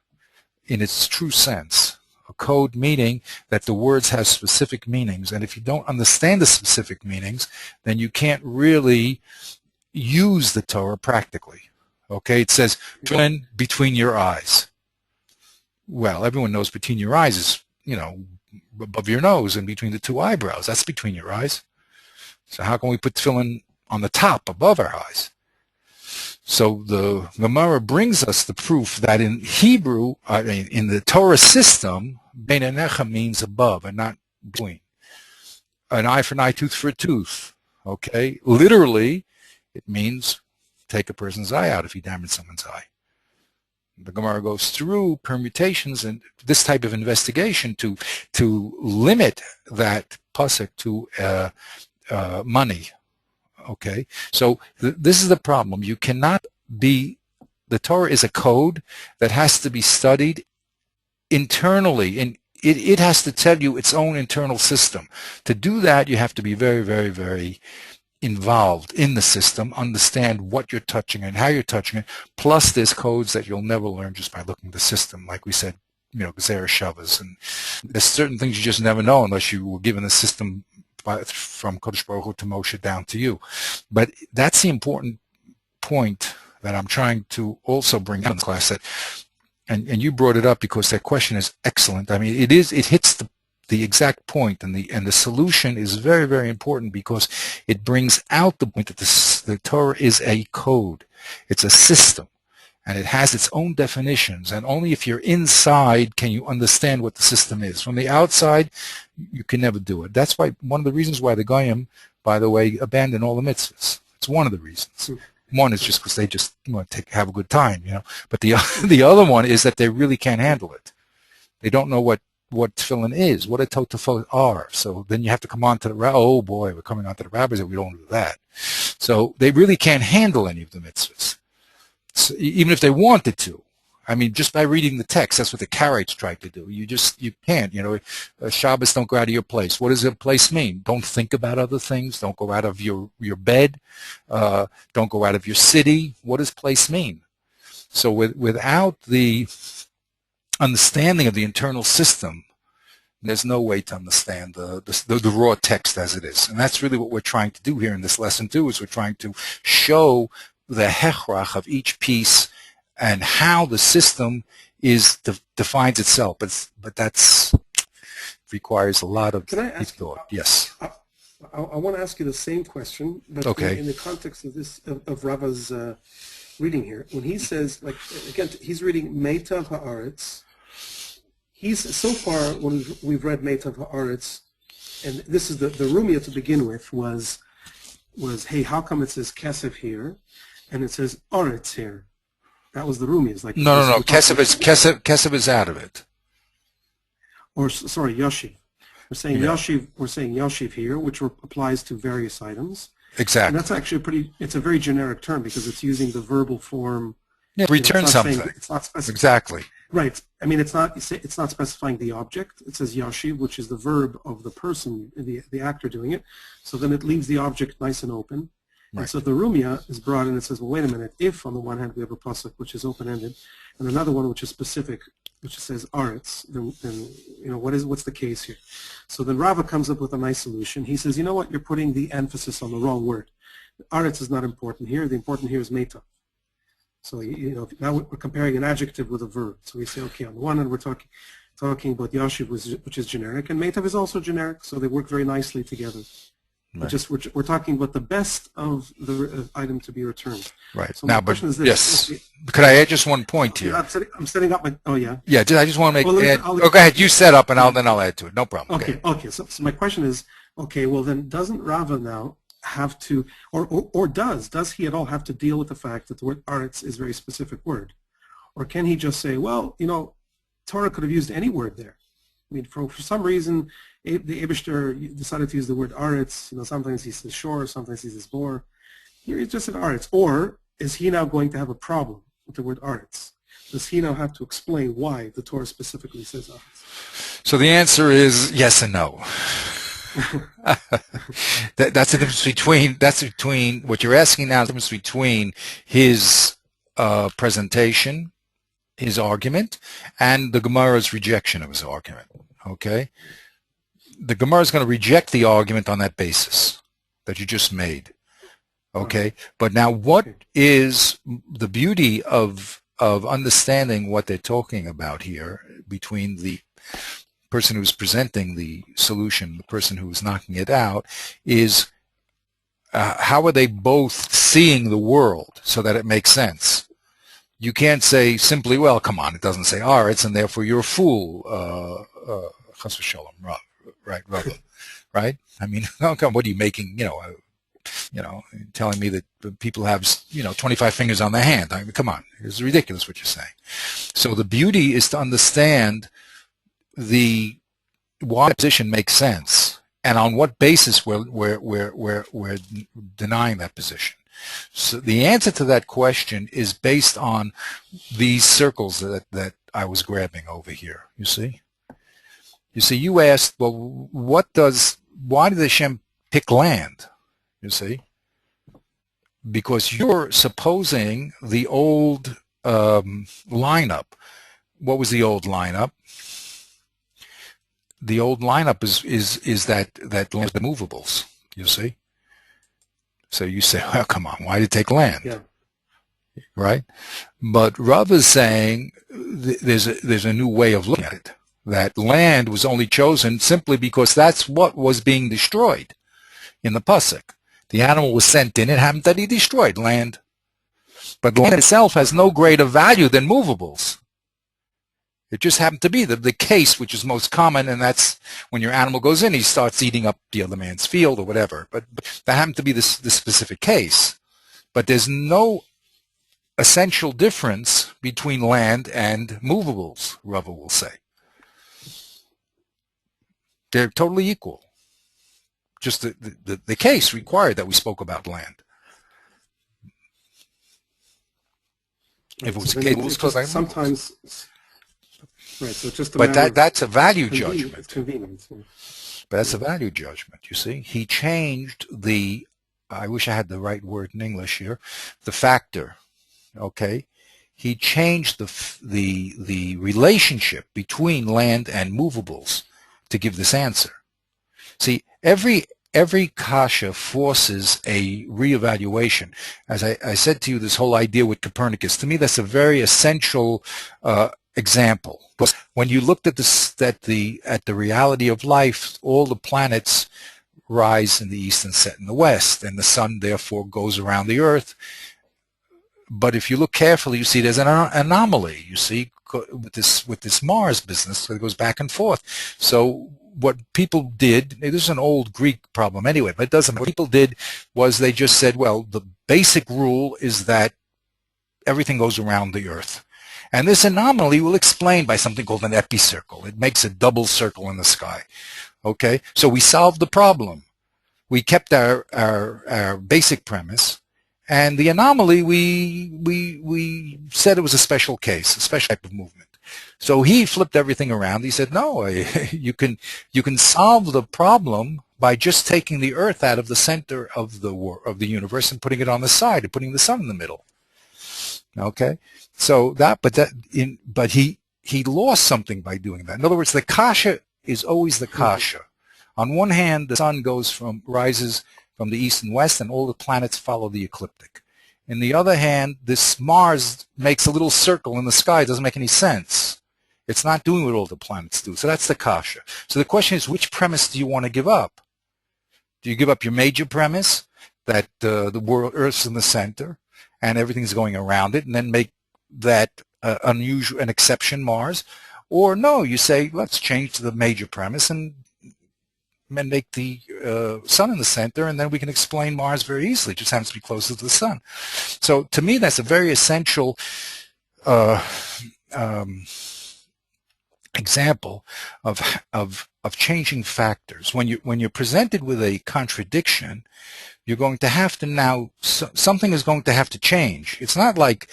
in its true sense, a code meaning that the words have specific meanings, and if you don't understand the specific meanings, then you can't really use the Torah practically. Okay, it says between your eyes. Well, everyone knows between your eyes is, above your nose and between the two eyebrows. That's between your eyes. So how can we put tefillin on the top above our eyes? So the Gemara brings us the proof that in Hebrew, in the Torah system, bein einecha means above and not between. An eye for an eye, tooth for a tooth. Okay, literally, it means take a person's eye out if you damage someone's eye. The Gemara goes through permutations and this type of investigation to limit that pasuk to money. Okay, so this is the problem. You cannot be, the Torah is a code that has to be studied internally, and it has to tell you its own internal system. To do that, you have to be very, very, very involved in the system, understand what you're touching and how you're touching it, plus there's codes that you'll never learn just by looking at the system. Like we said, Gezerah Shavas, and there's certain things you just never know unless you were given the system from Kodesh Baruch Hu to Moshe down to you. But that's the important point that I'm trying to also bring out in the class, that, and you brought it up because that question is excellent. I mean, it hits the exact point, and the solution is very, very important because it brings out the point that the Torah is a code. It's a system, and it has its own definitions, and only if you're inside can you understand what the system is. From the outside, you can never do it. That's why one of the reasons why the Goyim, by the way, abandon all the mitzvahs. It's one of the reasons. One is just because they just want to have a good time, But the other one is that they really can't handle it. They don't know what tefillin is, what a tefillin are. So then you have to come on to oh boy, we're coming on to the rabbis that we don't do that. So they really can't handle any of the mitzvahs. So even if they wanted to. I mean, just by reading the text, that's what the Karaites tried to do. You can't, Shabbos, don't go out of your place. What does a place mean? Don't think about other things. Don't go out of your bed. Don't go out of your city. What does place mean? So without the understanding of the internal system, there's no way to understand the raw text as it is. And that's really what we're trying to do here in this lesson too, is we're trying to show the hechrach of each piece and how the system defines itself. But that's requires a lot of deep thought. Yes. I want to ask you the same question, but in the context of this of Rava's reading here, when he says, like, again, he's reading Meitav Haaretz. He's so far when we've read Meitav Haaretz, and this is the Rumia to begin with was hey, how come it says Kesef here and it says Aretz here? That was the Rumias. Like no. Kesef is out of it. Or sorry, Yoshiv. We're saying Yoshiv. We're saying Yoshiv here, which applies to various items. Exactly. And that's actually it's a very generic term because it's using the verbal form. Yeah, return something. It's not specifying. Exactly. Right. I mean, it's not specifying the object. It says Yoshiv, which is the verb of the person, the actor doing it. So then it leaves the object nice and open. And Right. so the Rumia is brought in and says, well, wait a minute, if on the one hand we have a pasuk which is open-ended, and another one which is specific, which says aretz, then what's the case here? So then Rava comes up with a nice solution. He says, you know what, you're putting the emphasis on the wrong word. Aretz is not important here. The important here is meta. So now we're comparing an adjective with a verb. So we say, okay, on the one hand we're talking about Yashiv, which is generic, and Metav is also generic, so they work very nicely together. Right. We're talking about the best of the item to be returned. Right. So Now, my but question is this. yes, Okay, could I add just one point here? I'm setting up my, oh yeah. Yeah, I just want to make, Well, go ahead, you set up and then I'll add to it. No problem. Okay. So my question is, okay, well then doesn't Rava now have to, or does he at all have to deal with the fact that the word aretz is a very specific word? Or can he just say, well, Torah could have used any word there. I mean, for some reason, the Eibishter decided to use the word aretz. Sometimes he says shore, sometimes he says bor. Here he just said aretz. Or is he now going to have a problem with the word aretz? Does he now have to explain why the Torah specifically says aretz? So the answer is yes and no. That's the difference between what you're asking now. The difference between his presentation, his argument, and the Gemara's rejection of his argument. Okay, the Gemara is going to reject the argument on that basis that you just made. Okay, but now what is the beauty of understanding what they're talking about here between the person who's presenting the solution, the person who's knocking it out, is how are they both seeing the world so that it makes sense? You can't say simply, well, come on, it doesn't say aretz, and therefore you're a fool, chas v'shalom, right, Rava, right? I mean, what are you making, telling me that people have, 25 fingers on their hand. I mean, come on, it's ridiculous what you're saying. So the beauty is to understand why the position makes sense and on what basis we're denying that position. So the answer to that question is based on these circles that I was grabbing over here. You see, you asked, well, why did Hashem pick land? You see, because you're supposing the old lineup. What was the old lineup? The old lineup is that land, the movables. You see. So you say, well, come on, why did it take land? Yeah. Right? But Rav is saying there's a new way of looking at it. That land was only chosen simply because that's what was being destroyed in the pasuk. The animal was sent in, it happened that he destroyed land. But land itself has no greater value than movables. It just happened to be the case which is most common, and that's when your animal goes in, he starts eating up the other man's field or whatever. But that happened to be the specific case. But there's no essential difference between land and movables, Rava will say. They're totally equal. Just the case required that we spoke about land. If it was a case, sometimes. Right, so just but that's a value judgment. But that's a value judgment, you see. He changed I wish I had the right word in English here, the factor, okay? He changed the relationship between land and movables to give this answer. See, every kasha forces a reevaluation. As I said to you, this whole idea with Copernicus, to me that's a very essential example. Because when you looked at the reality of life, all the planets rise in the east and set in the west, and the sun therefore goes around the earth. But if you look carefully, you see there's an anomaly. You see with this Mars business that goes back and forth. So what people did, this is an old Greek problem anyway, but it doesn't. What people did was they just said, well, the basic rule is that everything goes around the earth. And this anomaly will explain by something called an epicircle. It makes a double circle in the sky. Okay, so we solved the problem. We kept our basic premise, and the anomaly we said it was a special case, a special type of movement. So he flipped everything around. He said, no, you can solve the problem by just taking the earth out of the center of the universe and putting it on the side and putting the sun in the middle. Okay, so but he lost something by doing that. In other words, the kasha is always the kasha. On one hand, the sun rises from the east and west, and all the planets follow the ecliptic. On the other hand, this Mars makes a little circle in the sky. It doesn't make any sense. It's not doing what all the planets do. So that's the kasha. So the question is, which premise do you want to give up? Do you give up your major premise that the world, Earth's in the center and everything's going around it, and then make that an exception, Mars? Or no, you say, let's change the major premise and make the sun in the center, and then we can explain Mars very easily. It just happens to be closer to the sun. So to me, that's a very essential example of changing factors. When you're presented with a contradiction, you're going to have to now, something is going to have to change. It's not like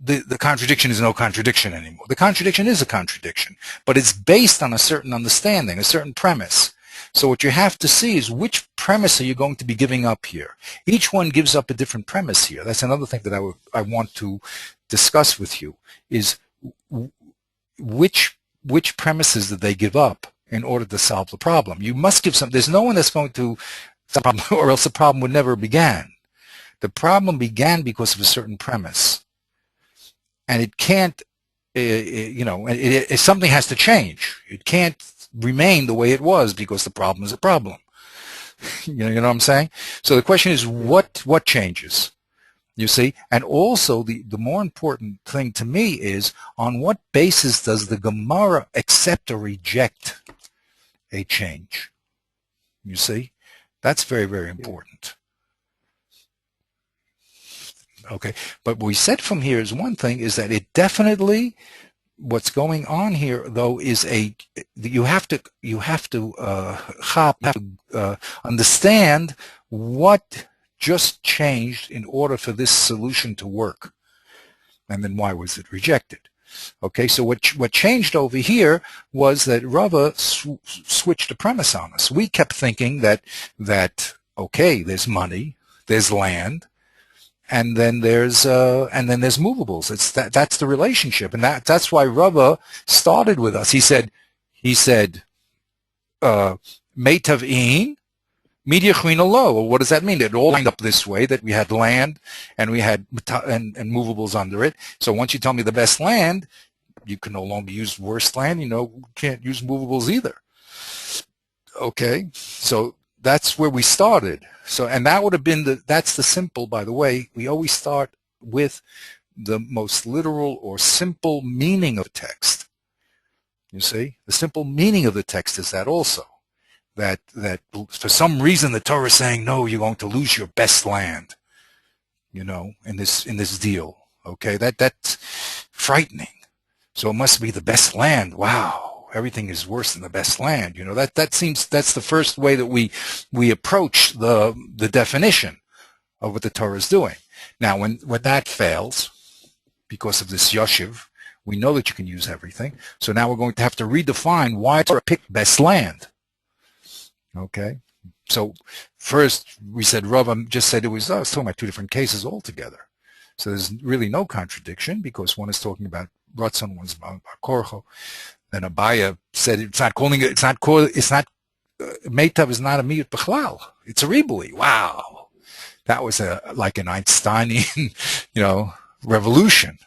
the contradiction is no contradiction anymore. The contradiction is a contradiction, but it's based on a certain understanding, a certain premise. So what you have to see is, which premise are you going to be giving up here? Each one gives up a different premise here. That's another thing that I want to discuss with you, is which premises did they give up in order to solve the problem? You must give some. There's no one that's going to solve the problem, or else the problem would never began. The problem began because of a certain premise. And it can't, something has to change. It can't remain the way it was because the problem is a problem. You know what I'm saying? So the question is, what changes? You see? And also, the more important thing to me is, on what basis does the Gemara accept or reject a change? You see? That's very, very important. Okay, but what we said from here is one thing, is that it definitely, what's going on here though is you have to understand what just changed in order for this solution to work, and then why was it rejected. Okay, so what changed over here was that Rava switched the premise on us. We kept thinking that okay, there's money, there's land, and then there's movables. That's the relationship, and that's why Rava started with us. He said, Meitav iyun, Midyachrina lo. Well, what does that mean? It all lined up this way, that we had land and we had and movables under it. So once you tell me the best land, you can no longer use worst land. Can't use movables either. Okay, so that's where we started. So, and that would have been that's the simple, by the way, we always start with the most literal or simple meaning of text. You see, the simple meaning of the text is that also, that for some reason the Torah is saying, no, you're going to lose your best land, in this deal. Okay, that's frightening. So it must be the best land. Wow. Everything is worse than the best land. That's the first way that we approach the definition of what the Torah is doing. Now, when that fails, because of this yoshiv, we know that you can use everything. So now we're going to have to redefine why Torah picked best land. Okay. So first we said Rava just said I was talking about two different cases altogether. So there's really no contradiction, because one is talking about Ratzon, one's about Korcho. Then Abaya said Meitav is not a miyut b'chlal. It's a ribui. Wow. That was like an Einsteinian, revolution.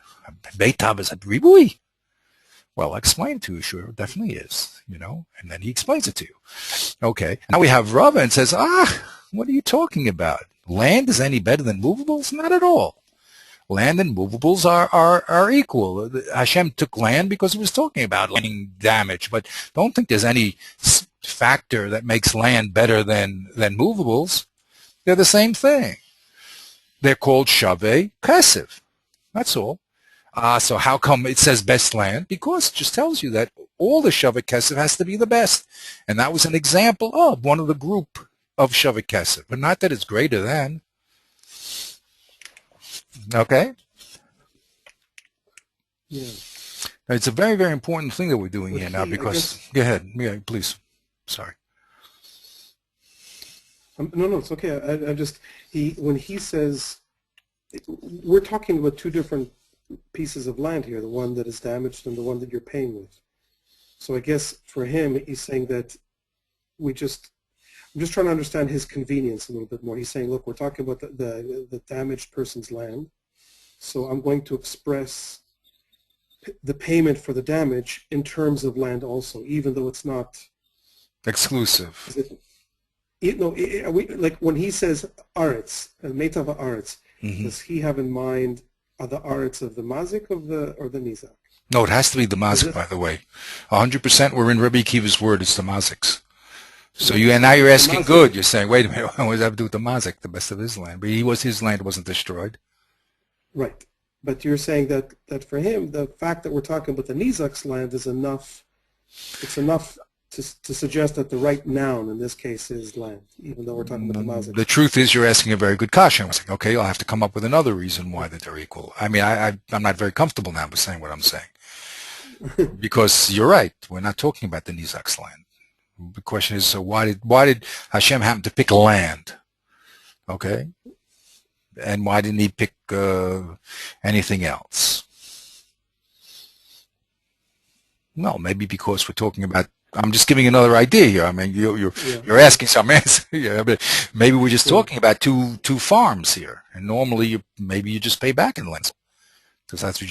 Meitav is a ribui. Well, I'll explain to you, sure, it definitely is, and then he explains it to you. Okay. Now we have Rava and says, what are you talking about? Land is any better than movables? Not at all. Land and movables are equal. Hashem took land because he was talking about land damage, but don't think there's any factor that makes land better than movables. They're the same thing. They're called shavei kesef. That's all. So how come it says best land? Because it just tells you that all the shavei kesef has to be the best. And that was an example of one of the group of shavei kesef, but not that it's greater than. Okay? Yeah. It's a very, very important thing that we're doing here now, because... Go ahead. Yeah, please. Sorry. No, it's okay. I just when he says we're talking about two different pieces of land here, the one that is damaged and the one that you're paying with. So I guess for him, he's saying that I'm just trying to understand his convenience a little bit more. He's saying, look, we're talking about the damaged person's land, so I'm going to express the payment for the damage in terms of land also, even though it's not exclusive. Like when he says aretz, meitav haaretz, does he have in mind the aretz of the mazik or the nizak? No, it has to be the mazik, by the way. 100% we're in Rabbi Akiva's word, it's the maziks. So now you're asking good. You're saying, wait a minute, what does that have to do with the mazik, the best of his land? But his land wasn't destroyed. Right. But you're saying that for him, the fact that we're talking about the nizak's land is enough. It's enough to suggest that the right noun in this case is land, even though we're talking about the mazik. The truth is, you're asking a very good question. I'm saying, okay, I'll have to come up with another reason why that they're equal. I mean, I'm not very comfortable now with saying what I'm saying. Because you're right, we're not talking about the nizak's land. The question is, so why did Hashem happen to pick land? Okay? And why didn't he pick anything else? Well, maybe because we're talking about, I'm just giving another idea here. I mean, you're asking some answer. Yeah, but maybe we're just talking about two farms here, and normally maybe you just pay back in land because that's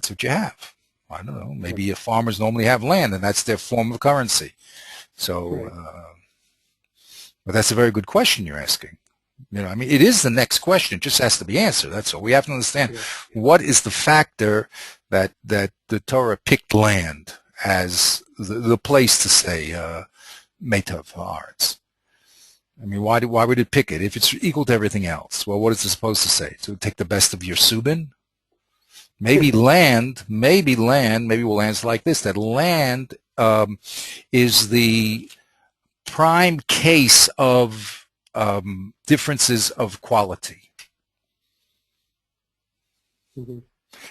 what you have. I don't know. Maybe farmers normally have land, and that's their form of currency. So, but that's a very good question you're asking. I mean, it is the next question. It just has to be answered. That's all. We have to understand what is the factor that the Torah picked land as the place to say meitav haaretz. I mean, why would it pick it if it's equal to everything else? Well, what is it supposed to say? To take the best of your subin? Maybe land. Maybe we'll answer like this: that land is the prime case of differences of quality. Mm-hmm.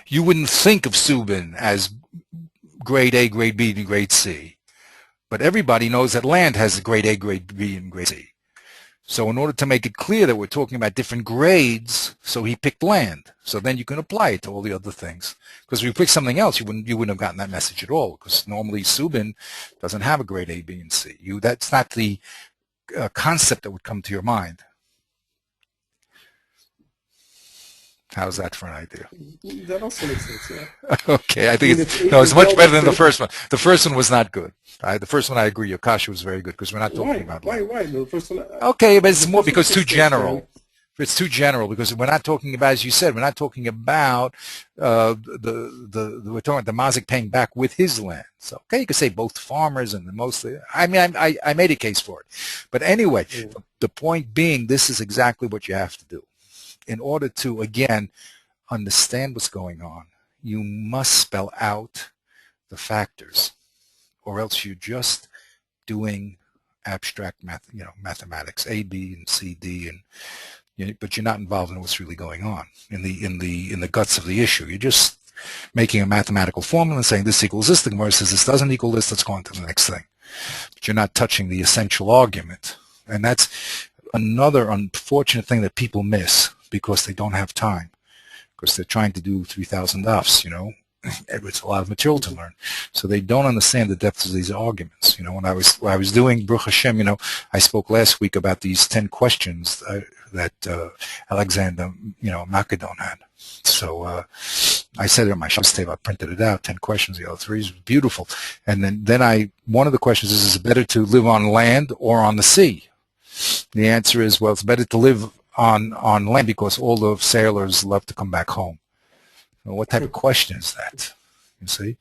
You wouldn't think of subin as grade A, grade B, and grade C, but everybody knows that land has a grade A, grade B, and grade C. So in order to make it clear that we're talking about different grades, so he picked land. So then you can apply it to all the other things. Because if you pick something else, you wouldn't have gotten that message at all. Because normally subin doesn't have a grade A, B, and C. That's not the concept that would come to your mind. How's that for an idea? That also makes sense, yeah. Okay, I think it's much better than the first one. The first one was not good. The first one, I agree, your kasha was very good because we're not talking about land. Why? No, the first one, okay, but it's more because it's too general. It's too general because we're not talking about, as you said, we're not talking about we're talking about the mazik paying back with his land. So, okay, you could say both farmers and mostly. I mean, I made a case for it. But anyway, the point being, this is exactly what you have to do. In order to, again, understand what's going on, you must spell out the factors, or else you're just doing abstract mathematics, A, B, and C, D, and but you're not involved in what's really going on in the guts of the issue. You're just making a mathematical formula and saying this equals this. The Gemara says this doesn't equal this. Let's go on to the next thing. But you're not touching the essential argument, and that's another unfortunate thing that people miss because they don't have time, because they're trying to do 3,000 dafs, It's a lot of material to learn. So they don't understand the depths of these arguments. When I was doing Baruch Hashem, I spoke last week about these 10 questions that Alexander, Macedon had. So I said it on my Shabbos tape, I printed it out, 10 questions, the other three is beautiful. And then one of the questions is it better to live on land or on the sea? The answer is, well, it's better to live on land because all the sailors love to come back home. Well, what type of question is that? You see?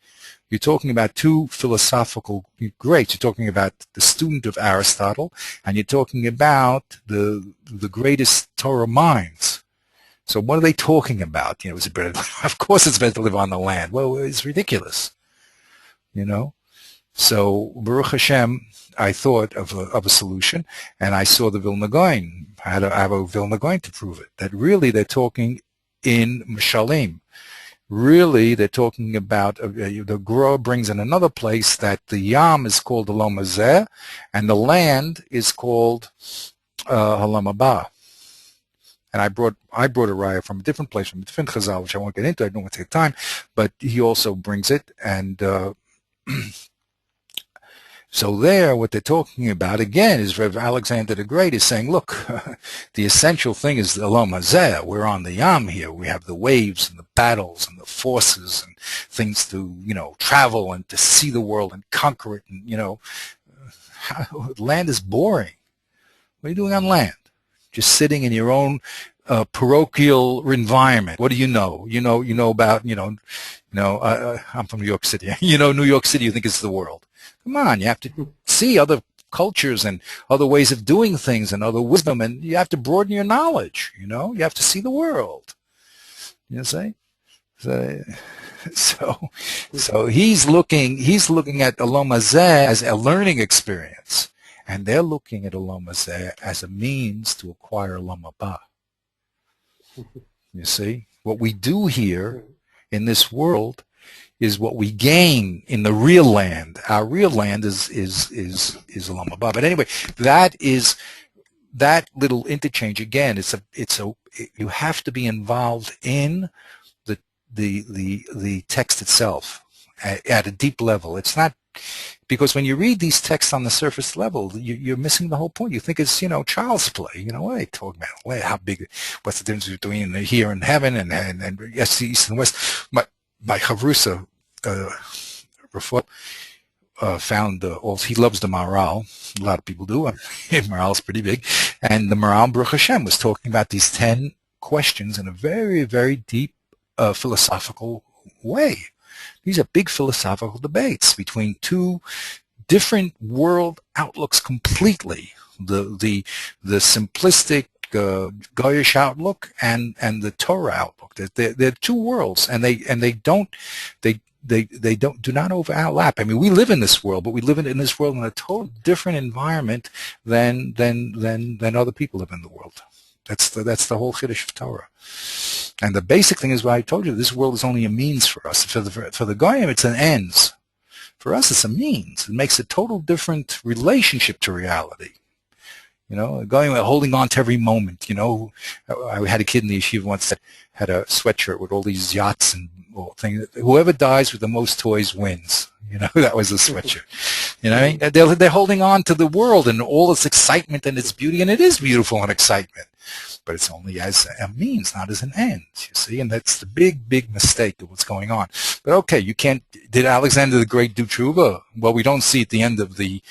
You're talking about two philosophical greats. You're talking about the student of Aristotle, and you're talking about the greatest Torah minds. So what are they talking about? Is it better? Of course it's better to live on the land. Well, it's ridiculous. So Baruch Hashem, I thought of a solution, and I saw the Vilna Gaon. I have a Vilna Gaon to prove it, that really they're talking in Mishalim. Really, they're talking about, the Gra brings in another place that the Yam is called the Lomazeh, and the land is called Halam Haba. And I brought a raya from a different place, from a different chazal, which I won't get into. I don't want to take time, but he also brings it. And so there, what they're talking about again is Rev Alexander the Great is saying, look, the essential thing is the Olam Hazeh. We're on the Yam here. We have the waves and the battles and the forces and things to, travel and to see the world and conquer it. And, land is boring. What are you doing on land? Just sitting in your own parochial environment. What do you know? You know about, I'm from New York City. New York City, you think it's the world. Come on, you have to see other cultures and other ways of doing things and other wisdom, and you have to broaden your knowledge, you have to see the world. You see? So he's looking at Olam Hazeh as a learning experience. And they're looking at Olam Hazeh as a means to acquire Olam Haba. You see? What we do here in this world is what we gain in the real land. Our real land is Olam Haba. But anyway, that little interchange again, you have to be involved in the text itself at a deep level. It's not, because when you read these texts on the surface level, you're missing the whole point. You think it's, child's play. What are they talking about? How big, what's the difference between here and heaven and yes, east and west? My Chavrusa, Rafal, found, he loves the Maral. A lot of people do. Maral's pretty big. And the Maral, Baruch Hashem, was talking about these 10 questions in a very, very deep philosophical way. These are big philosophical debates between two different world outlooks completely. The simplistic Goyish outlook and the Torah outlook. They're two worlds, and they do not overlap. I mean, we live in this world, but we live in this world in a total different environment than other people live in the world. That's the whole Chiddush of Torah. And the basic thing is what I told you, this world is only a means for us. For the Goyim, it's an ends. For us, it's a means. It makes a total different relationship to reality. Going holding on to every moment. I had a kid in the yeshiva once that had a sweatshirt with all these yachts and things. Whoever dies with the most toys wins. That was the sweatshirt. They're holding on to the world and all its excitement and its beauty, and it is beautiful and excitement. But it's only as a means, not as an end, you see, and that's the big, big mistake of what's going on. But okay, you can't. Did Alexander the Great do tshuva? Well, we don't see at the end of the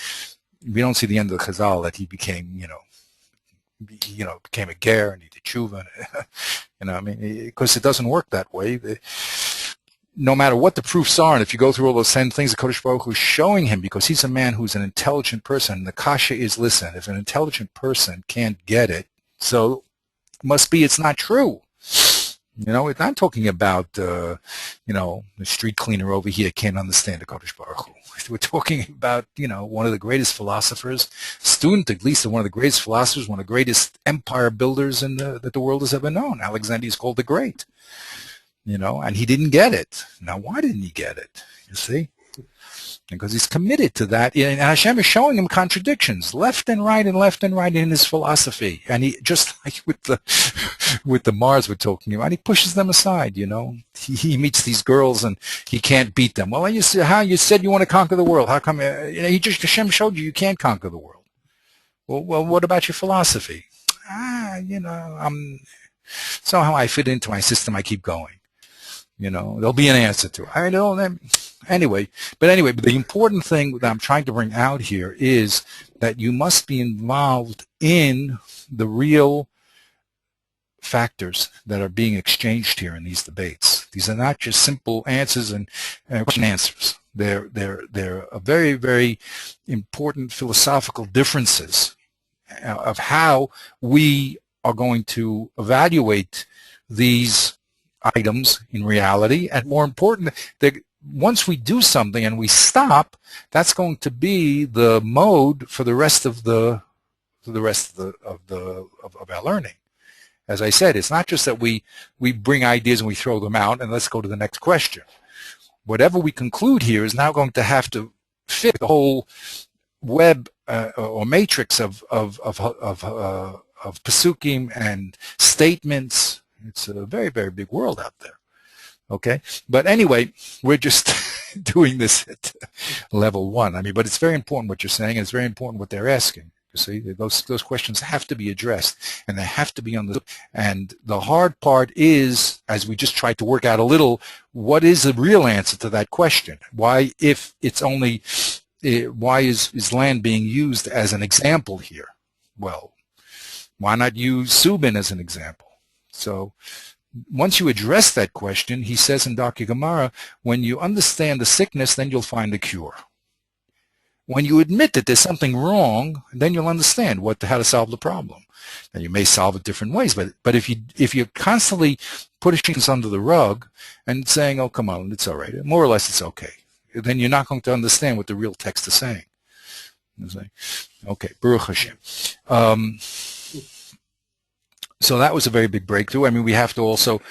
Chazal that he became, became a ger and he did tshuva. Because it doesn't work that way. No matter what the proofs are, and if you go through all those 10 things, the Kodesh Baruch Hu is showing him, because he's a man who's an intelligent person. And the kasha is, listen, if an intelligent person can't get it, so must be it's not true. We're not talking about, the street cleaner over here can't understand the Kodesh Baruch Hu. We're talking about, one of the greatest philosophers, student at least of one of the greatest philosophers, one of the greatest empire builders that the world has ever known. Alexander is called the Great, and he didn't get it. Now, why didn't he get it? You see? Because he's committed to that, and Hashem is showing him contradictions, left and right in his philosophy, and he, just like with the Mars we're talking about, he pushes them aside. He meets these girls and he can't beat them. Well, you said you want to conquer the world. How come? Hashem showed you can't conquer the world. Well, what about your philosophy? Somehow I fit into my system. I keep going. There'll be an answer to it. I know that. Anyway, but the important thing that I'm trying to bring out here is that you must be involved in the real factors that are being exchanged here in these debates. These are not just simple answers and question answers. They're a very, very important philosophical differences of how we are going to evaluate these items in reality, and more important, once we do something and we stop, that's going to be the mode for the rest of our learning. As I said, it's not just that we bring ideas and we throw them out and let's go to the next question. Whatever we conclude here is now going to have to fit the whole web or matrix of pasukim and statements. It's a very, very big world out there. Okay, but anyway, we're just doing this at level 1. I mean, but it's very important what you're saying, and it's very important what they're asking. You see, those questions have to be addressed, and they have to be understood. And the hard part is, as we just tried to work out a little, what is the real answer to that question? Why, if it's only, why is land being used as an example here? Well, why not use Subin as an example? So once you address that question, he says in Darkei Gemara, when you understand the sickness, then you'll find the cure. When you admit that there's something wrong, then you'll understand how to solve the problem. And you may solve it different ways, but if you're constantly pushing things under the rug and saying, oh, come on, it's all right, more or less it's okay, then you're not going to understand what the real text is saying. Okay, Baruch Hashem. So that was a very big breakthrough. I mean, we have to also,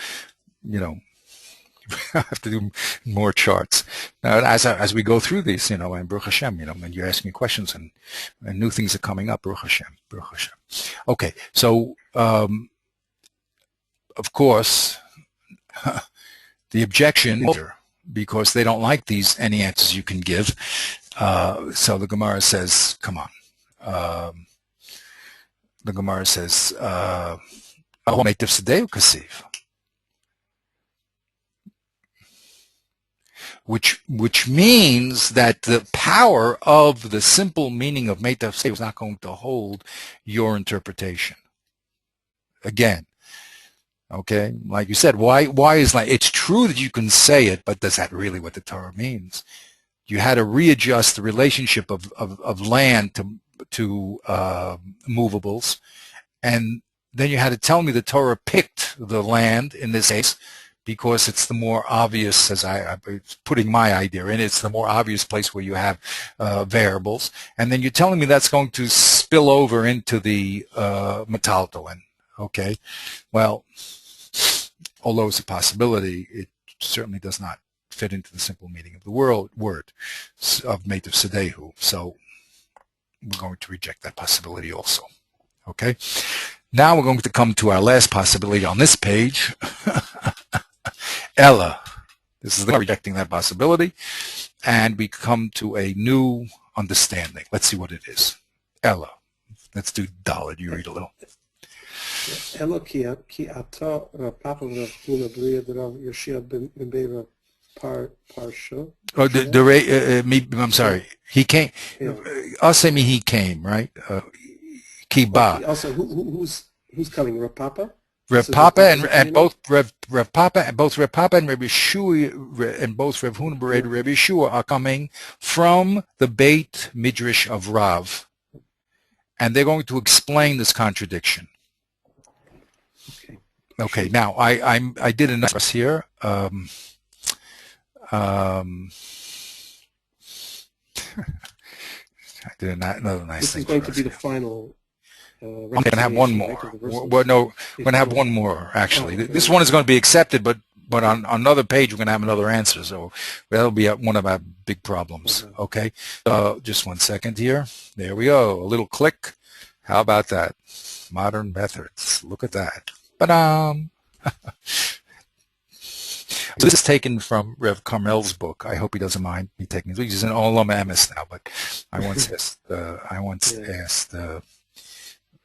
have to do more charts. Now, as we go through these, and Baruch Hashem, and you're asking me questions and new things are coming up, Baruch Hashem, Baruch Hashem. Okay, so, of course, the objection, because they don't like any answers you can give, so the Gemara says, come on. The Gemara says, which means that the power of the simple meaning of Meitav Sedei is not going to hold your interpretation. Again, okay, like you said, why is like, it's true that you can say it, but is that really what the Torah means? You had to readjust the relationship of land to movables, and then you had to tell me the Torah picked the land in this case because it's the more obvious, as I'm putting my idea in, it's the more obvious place where you have variables, and then you're telling me that's going to spill over into the metaltalin. Okay, well, although it's a possibility, it certainly does not fit into the simple meaning of the word of Meitav Sedei. So we're going to reject that possibility also. Okay, now we're going to come to our last possibility on this page. Ella. This is rejecting that possibility, and we come to a new understanding. Let's see what it is. Ella. Let's do Dalet. You read a little. Ella ki ata Papa Rav Huna B'Riya Rav Yoshia ben Beira Parsha. Oh, I'm sorry. He came. Asemi, he came, right? Kiba. Okay. Also, who's coming? Rav Papa. Rav Papa and both Rav Papa and Rav Papa and Rabbi Yeshua and both Rav Huna B'Riya and Rabbi Yeshua are coming from the Beit Midrash of Rav, and they're going to explain this contradiction. Okay. Now I did an analysis here. I did another nice thing. This is going to be the final. I'm going to have one more. Well, no, we're going to have one more, actually. This one is going to be accepted, but on another page, we're going to have another answer. So that'll be one of our big problems. Okay. Just 1 second here. There we go. A little click. How about that? Modern methods. Look at that. Ba-dam. So this is taken from Rev Carmel's book. I hope he doesn't mind me taking this. He's an Olam Emes now, but I once asked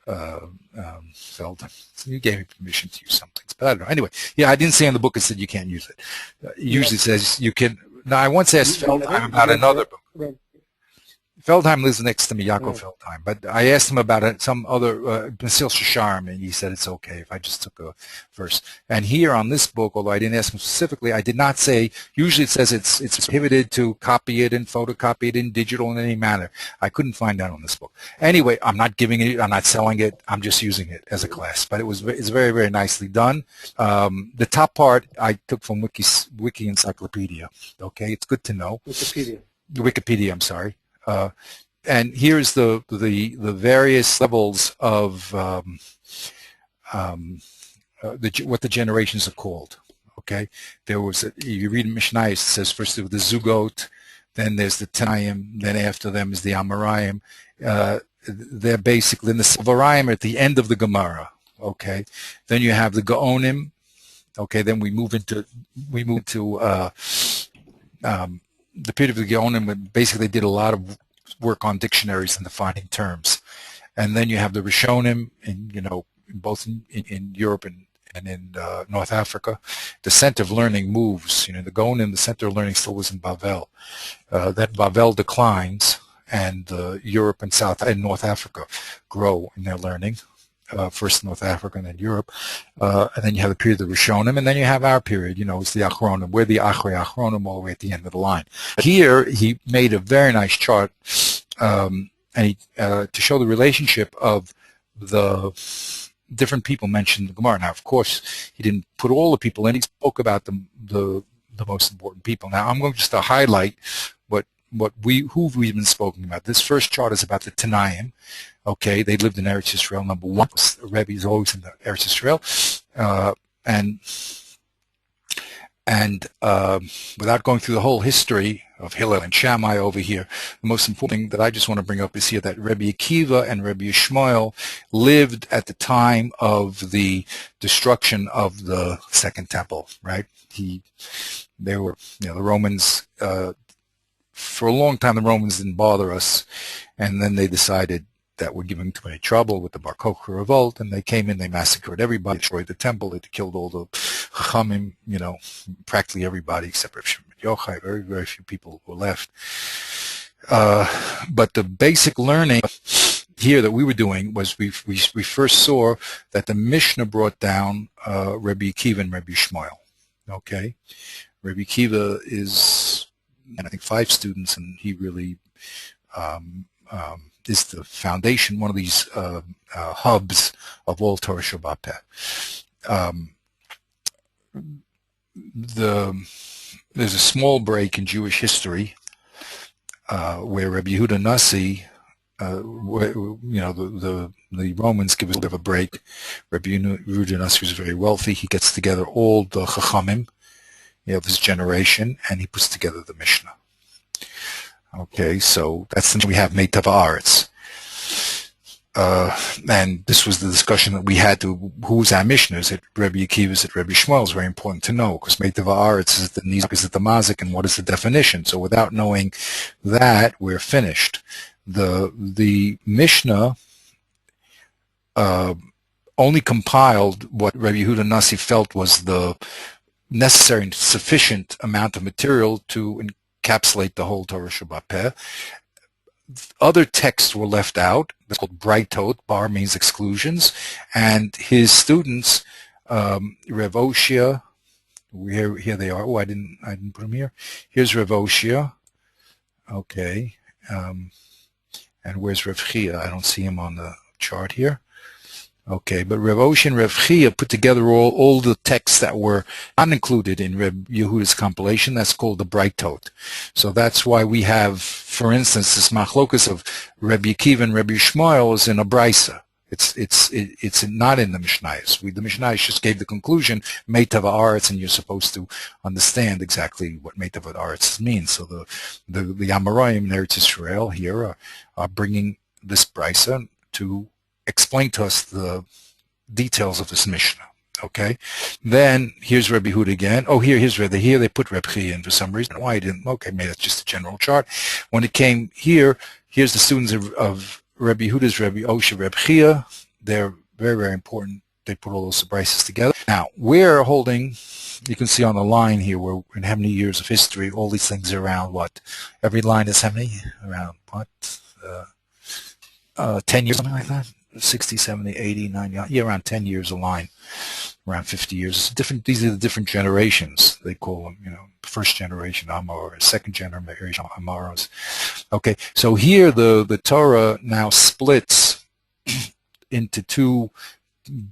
Feldheim. So he gave me permission to use some things, but I don't know. Anyway, yeah, I didn't say in the book it said you can't use it. It usually says you can. Now, I once asked Feldheim about another book. Feldheim lives next to me, Yaakov Feldheim, but I asked him about some other Mesil Shasharim, and he said it's okay if I just took a verse. And here on this book, although I didn't ask him specifically, I did not say. Usually it says it's prohibited to copy it and photocopy it in digital in any manner. I couldn't find that on this book. Anyway, I'm not giving it. I'm not selling it. I'm just using it as a class. But it's very, very nicely done. The top part I took from Wiki Encyclopedia. Okay, it's good to know. Wikipedia. I'm sorry. And here's the various levels of what the generations are called. Okay, there was you read in Mishnah, it says first there was the Zugot, then there's the Tanayim, then after them is the Amoraim. They're basically in the Silvarayim at the end of the Gemara. Okay, then you have the Gaonim. Okay, then we move into the period of the Gaonim. Basically, they did a lot of work on dictionaries and defining terms, and then you have the Rishonim, both in Europe and in North Africa. The center of learning moves. The Gaonim, the center of learning still was in Bavel. Then Bavel declines, and Europe and North Africa grow in their learning. First North Africa and then Europe, and then you have the period of the Rishonim, and then you have our period, it's the Achronim. We're the Achrei Achronim all the way at the end of the line. Here, he made a very nice chart and to show the relationship of the different people mentioned in the Gemara. Now, of course, he didn't put all the people in. He spoke about the most important people. Now, I'm going just to highlight who we've been speaking about. This first chart is about the Tanayim. Okay, they lived in Eretz Yisrael. Number one, the Rebbe is always in the Eretz Yisrael, and without going through the whole history of Hillel and Shammai over here, the most important thing that I just want to bring up is here that Rebbe Akiva and Rebbe Yishmael lived at the time of the destruction of the Second Temple. Right? They were, the Romans. For a long time, the Romans didn't bother us, and then they decided that we're giving too many trouble with the Bar Kokhba revolt, and they came in, they massacred everybody, destroyed the temple, they killed all the Chachamim, practically everybody except Rav Shimon Yochai. Very, very few people were left. But the basic learning here that we were doing was we first saw that the Mishnah brought down Rebbe Akiva and Rebbe Shmuel. Okay, Rebbe Akiva is, I think, 5 students, and he really is the foundation, one of these hubs of all Torah Shabbat Peh. There's a small break in Jewish history where Rabbi Yehuda Nasi, the Romans give a bit of a break. Rabbi Yehuda Nasi was very wealthy. He gets together all the Chachamim of his generation, and he puts together the Mishnah. Okay, so that's when we have Meitav Haaretz. And this was the discussion that we had to who's our Mishnah? Is it Rebbe Akiva? Is it Rebbe Shmuel? It's very important to know, because Meitav Haaretz, is it the Nizak, is it the Mazik, and what is the definition? So without knowing that, we're finished. The Mishnah only compiled what Rebbe Yehuda Nasi felt was the necessary and sufficient amount of material to encapsulate the whole Torah Shabbat Peh. Other texts were left out. That's called Breitot. Bar means exclusions. And his students, Rev Oshia, here they are. Oh, I didn't put them here. Here's Rev Oshia. Okay. And where's Rev Chia? I don't see him on the chart here. Okay, but Rev Oshia and Rev Chia put together all the texts that were not included in Reb Yehuda's compilation. That's called the Breitot. So that's why we have, for instance, this machlokus of Rebbe Akiva and Rebbe Shmuel is in a brisa. It's not in the Mishnayos. The Mishnayos just gave the conclusion, Meitav Haaretz, and you're supposed to understand exactly what Meitav Haaretz means. So the Amoraim in Eretz Yisrael here are bringing this brisa to explain to us the details of this Mishnah. Okay, then here's Rebbe Yehuda again. Oh, here's Rebbe. Here they put Reb Chia in for some reason. Why didn't? Okay, maybe that's just a general chart. When it came here, here's the students of Rebbe Yehuda's Rebbe Osha, Reb Chia. They're very, very important. They put all those brises together. Now we're holding. You can see on the line here, we're in how many years of history. All these things are around what? Every line is how many? Around what? 10 years, something like that. 60, 70, 80, 90, yeah, around 10 years a line, around 50 years. These are the different generations. They call them, first generation Amor, second generation Amoros. Okay, so here the Torah now splits into 2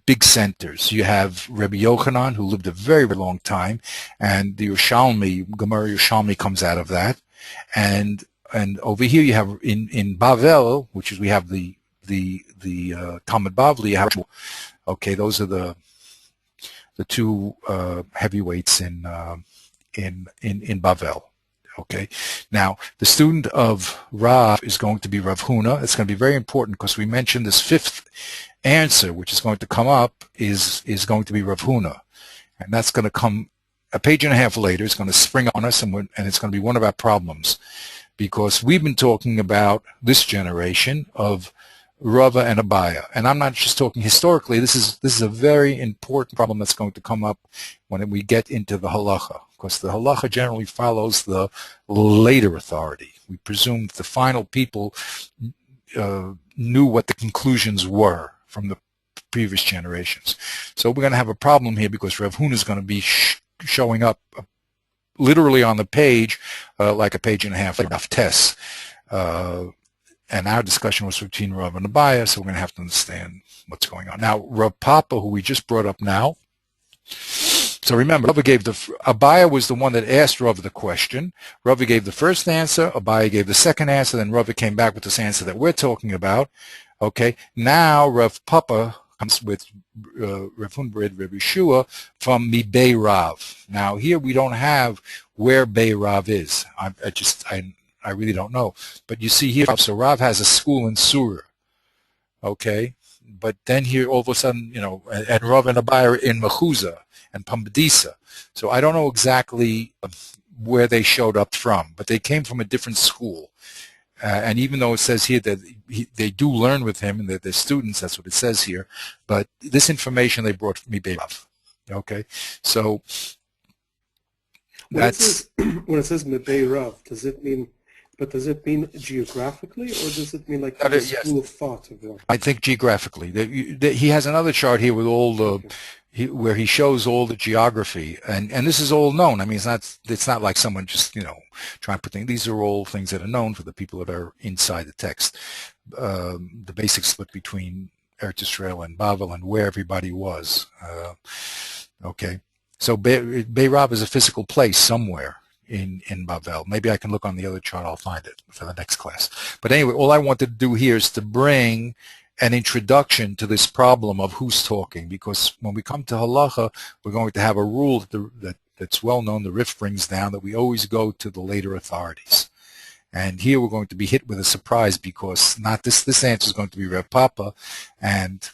big centers. You have Rabbi Yochanan, who lived a very, very long time, and the Yerushalmi, Gemara Yerushalmi comes out of that. And over here you have in Bavel, which is we have the Talmud Bavli. Okay, those are the 2 heavyweights in Bavel. Okay. Now, the student of Rav is going to be Rav Huna. It's going to be very important because we mentioned this fifth answer, which is going to come up, is going to be Rav Huna. And that's going to come a page and a half later. It's going to spring on us, and it's going to be one of our problems, because we've been talking about this generation of Rava and Abaya. And I'm not just talking historically. This is a very important problem that's going to come up when we get into the halacha, because the halacha generally follows the later authority. We presume the final people knew what the conclusions were from the previous generations. So we're going to have a problem here, because Rav Huna is going to be showing up literally on the page like a page and a half of tests. And our discussion was between Rav and Abaya, so we're going to have to understand what's going on. Now, Rav Papa, who we just brought up now, so remember, Abaya was the one that asked Rav the question. Rav gave the first answer, Abaya gave the second answer, then Rav came back with this answer that we're talking about. Okay, now Rav Papa comes with Rav Hunbrid, Rav Yeshua from Mibei Rav. Now here we don't have where Bei Rav is. I really don't know. But you see here, so Rav has a school in Surah. Okay, but then here all of a sudden, and Rav and Abaya are in Mechuzah and Pumbedisa. So I don't know exactly where they showed up from, but they came from a different school. And even though it says here that they do learn with him and that they're students, that's what it says here, but this information they brought from Mibei Rav. Okay, so that's... When it says Mibei Rav, does it mean geographically, or does it mean like the school of thought of Rav? I think geographically. He has another chart here with all the... where he shows all the geography, and this is all known. I mean, it's not like someone just trying to put things. These are all things that are known for the people that are inside the text. The basic split between Eretz Israel and Bavel and where everybody was. Okay, so Bei Rav is a physical place somewhere in Bavel. Maybe I can look on the other chart. I'll find it for the next class. But anyway, all I wanted to do here is to bring an introduction to this problem of who's talking, because when we come to halacha, we're going to have a rule that's well known, the Rif brings down, that we always go to the later authorities. And here we're going to be hit with a surprise, because not this answer is going to be Rav Papa, and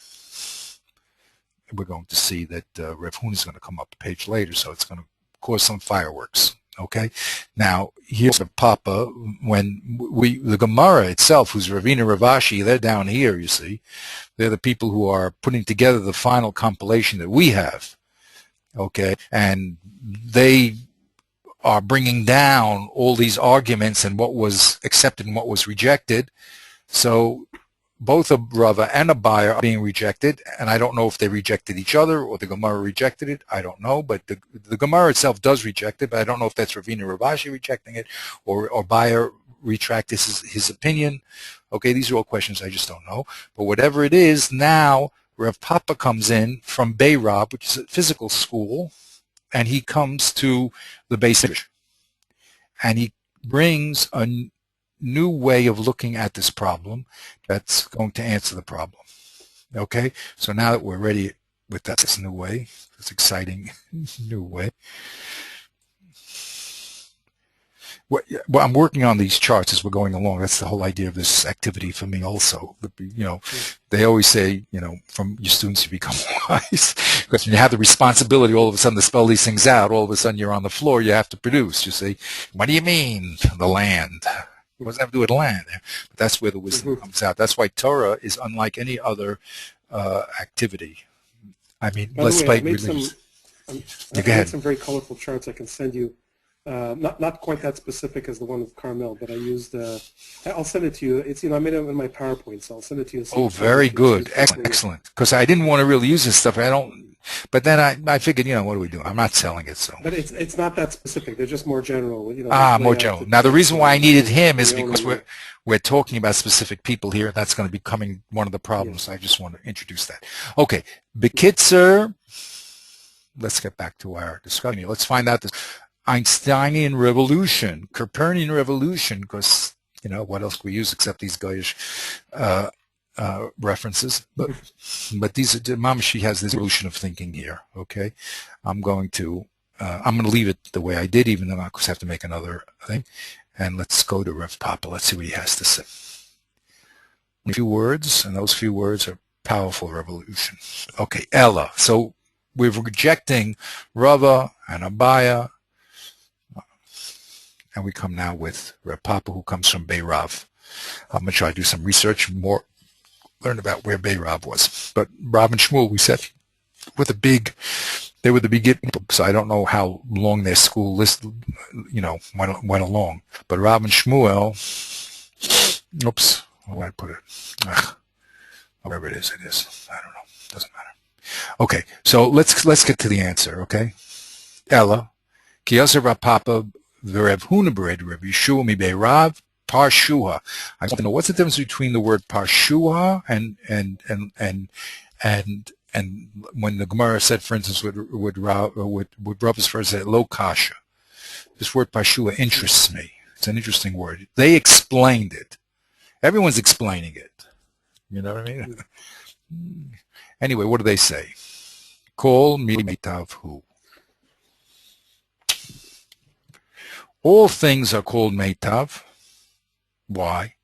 we're going to see that Rav Huna is going to come up a page later, so it's going to cause some fireworks. Okay, now here's Rav Papa. When the Gemara itself, who's Ravina Ravashi, they're down here. You see, they're the people who are putting together the final compilation that we have. Okay, and they are bringing down all these arguments and what was accepted and what was rejected. So both Rava and Abaya are being rejected, and I don't know if they rejected each other or the Gemara rejected it. I don't know, but the Gemara itself does reject it, but I don't know if that's Ravina Ravashi rejecting it or Abaya retract his opinion. Okay, these are all questions I just don't know. But whatever it is, now Rav Papa comes in from Bei Rav, which is a physical school, and he comes to the basic, and he brings a new way of looking at this problem that's going to answer the problem. Okay, so now that we're ready with that, this new way, this exciting new way. Well, I'm working on these charts as we're going along. That's the whole idea of this activity for me also. They always say, from your students you become wise. Because when you have the responsibility all of a sudden to spell these things out, all of a sudden you're on the floor, you have to produce. You say, what do you mean, the land? It doesn't have to do with land. But that's where the wisdom comes out. That's why Torah is unlike any other activity. I mean, let's play. I made some very colorful charts I can send you. Not quite that specific as the one of Carmel, but I used. I'll send it to you. It's I made it in my PowerPoint, so I'll send it to you. Oh, very good, excellent. Because I didn't want to really use this stuff. But then I figured, what do we do? I'm not selling it, so. But it's not that specific. They're just more general. More general. Now the reason why I needed him is because we're talking about specific people here. That's going to be becoming one of the problems. Yes. I just want to introduce that. Okay, Bekitzer. Let's get back to our discussion. Let's find out this Einsteinian revolution, Copernican revolution, because what else can we use except these guys references? But these Mamashi has this revolution of thinking here. Okay, I'm going to I'm going to leave it the way I did, even though I have to make another thing. And let's go to Rav Papa. Let's see what he has to say. A few words, and those few words are powerful revolution. Okay, Ella. So we're rejecting Rava and Abaya, and we come now with Rav Papa, who comes from Beirav. I'm going to try to do some research, learn about where Beirav was. But Rav and Shmuel, we said, they were the beginning, so I don't know how long their school list, went along. But Rav and Shmuel, oops, where did I put it? Wherever it is. I don't know. Doesn't matter. Okay, so let's get to the answer. Okay, Ella, ki yasser Rav Papa v'Rev Huna b'Rev Yeshua mi Beirav Parshuha. I want to know what's the difference between the word Parshuha and when the Gemara said, for instance, would Rabbis first say lo kasha. This word Parshuha interests me. It's an interesting word. They explained it. Everyone's explaining it. You know what I mean? Anyway, what do they say? Kol mi meitav hu. All things are called meitav. Why?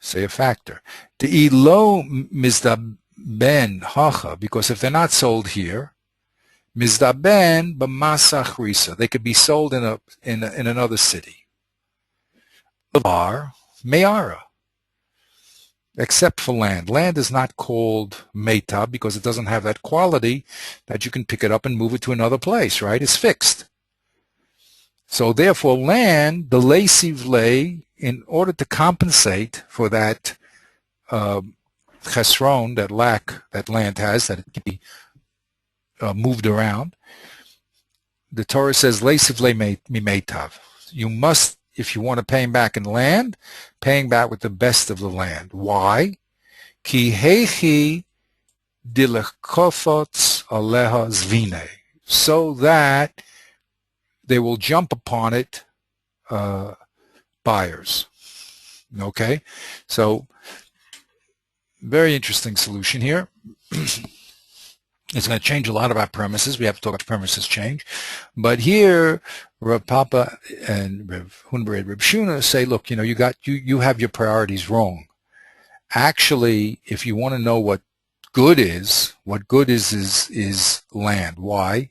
Say a factor. The lo mizdaben hacha, because if they're not sold here, mizdaben b'masa chrisa, they could be sold in another city. Bar me'ara. Except for land. Land is not called meitav because it doesn't have that quality that you can pick it up and move it to another place, right? It's fixed. So therefore land, the leisiv lay, in order to compensate for that chesron, that lack that land has, that it can be moved around, the Torah says leisiv lay meitav. You must, if you want to pay him back in land, paying back with the best of the land. Why? Ki heichi dilekofotz aleha zvine, so that they will jump upon it, buyers. Okay, so very interesting solution here. It's going to change a lot of our premises. We have to talk about premises change. But here, Rav Papa and Rav Huna and Rav Shuna say, look, you have your priorities wrong. Actually, if you want to know what good is land. Why?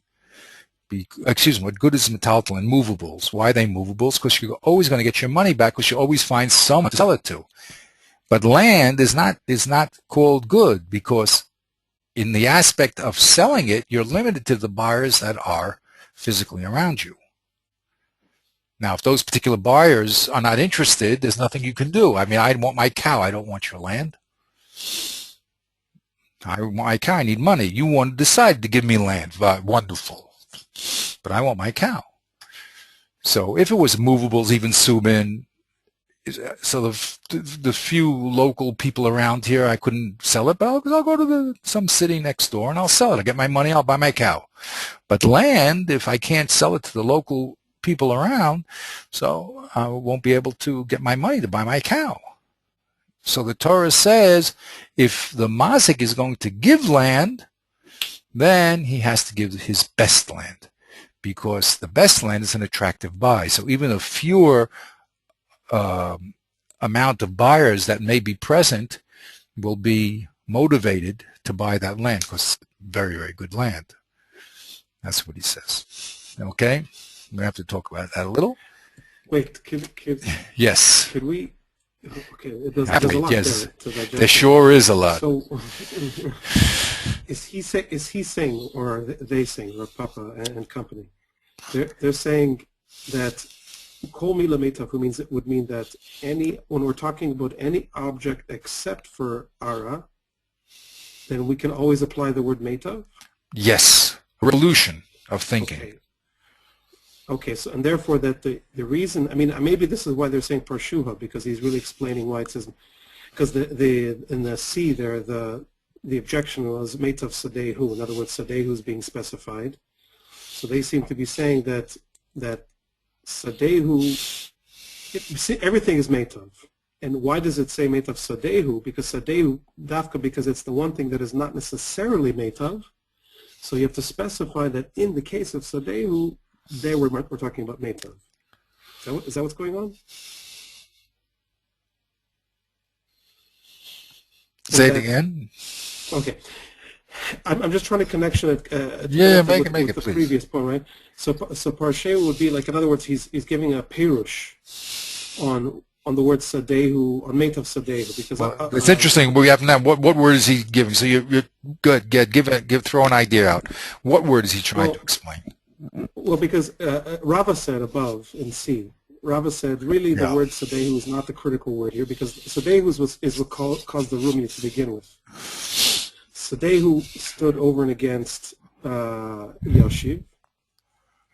What good is metaltal and movables? Why are they movables? Because you're always going to get your money back because you always find someone to sell it to. But land is not called good because in the aspect of selling it, you're limited to the buyers that are physically around you. Now, if those particular buyers are not interested, there's nothing you can do. I mean, I want my cow. I don't want your land. I want my cow. I need money. You want to decide to give me land. Wonderful. But I want my cow. So if it was movables, even Subin, so the few local people around here, I couldn't sell it, but I'll go to some city next door and I'll sell it. I'll get my money, I'll buy my cow. But land, if I can't sell it to the local people around, so I won't be able to get my money to buy my cow. So the Torah says if the mazik is going to give land, then he has to give his best land because the best land is an attractive buy. So even a fewer amount of buyers that may be present will be motivated to buy that land because it's very, very good land. That's what he says. Okay? We have to talk about that a little. Wait, yes. Could we? Okay, there's a lot yes. there sure is a lot. So, is he saying, or are they saying, or Papa and company? They're saying that Kol mila meitav would mean that when we're talking about any object except for ara, then we can always apply the word meitav? Yes. Revolution of thinking. Okay, so and therefore that the reason, I mean, maybe this is why they're saying parshuha, because he's really explaining why it says, because in the C there, the objection was meitav sadehu. In other words, sadehu is being specified. So they seem to be saying that sadehu, everything is meitav. And why does it say meitav sadehu? Because sadehu, dafka, because it's the one thing that is not necessarily meitav. So you have to specify that in the case of sadehu, there we're talking about Meitav. Is that what's going on? Say it again. Okay. I'm just trying to connection it. Make it, the please. Previous point, right? So Parshe would be like, in other words, he's giving a pirush on the word sadehu, on Meitav sadehu, because it's interesting. We have now. What word is he giving? So you're good. Throw an idea out. What word is he trying to explain? Well, because Rava said above in C. Rava said really the word sadehu is not the critical word here, because sadehu is what caused the rumia to begin with. Sadehu stood over and against Yoshiv,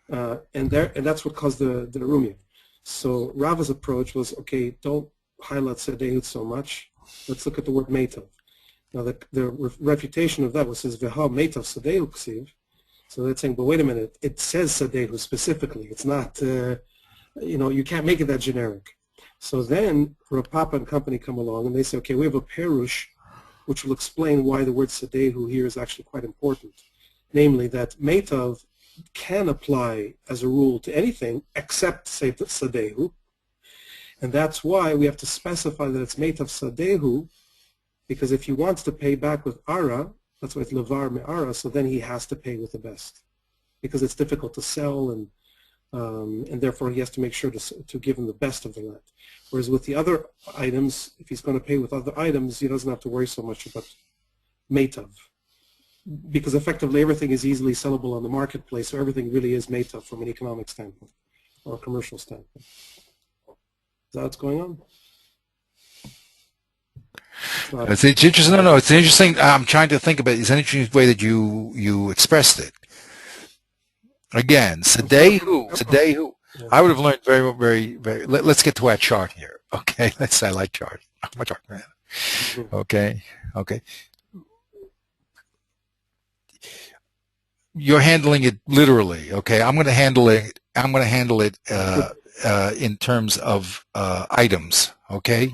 and that's what caused the rumia. So Rava's approach was, okay, don't highlight Sadehu so much. Let's look at the word Meitav. Now the refutation of that was says V'ha Meitav Sadehu Ksiv. So they're saying, but wait a minute, it says Sadehu specifically. It's not, you can't make it that generic. So then Rav Papa and company come along and they say, okay, we have a perush which will explain why the word Sadehu here is actually quite important. Namely that Meitav can apply as a rule to anything except, say, Sadehu. And that's why we have to specify that it's Meitav Sadehu, because if he wants to pay back with Ara, that's why it's Levar Me'ara, so then he has to pay with the best. Because it's difficult to sell, and therefore he has to make sure to give him the best of the land. Whereas with the other items, if he's going to pay with other items, he doesn't have to worry so much about Meitav. Because effectively everything is easily sellable on the marketplace, so everything really is Meitav from an economic standpoint or a commercial standpoint. Is that what's going on? It's interesting. No, it's interesting. I'm trying to think about it. It's an interesting way that you expressed it. Again, Sadehu. Yeah. I would have learned very, very, very. Let's get to our chart here. Okay, I like charts. I'm a chart man. Okay. You're handling it literally. Okay, I'm going to handle it. In terms of items. Okay.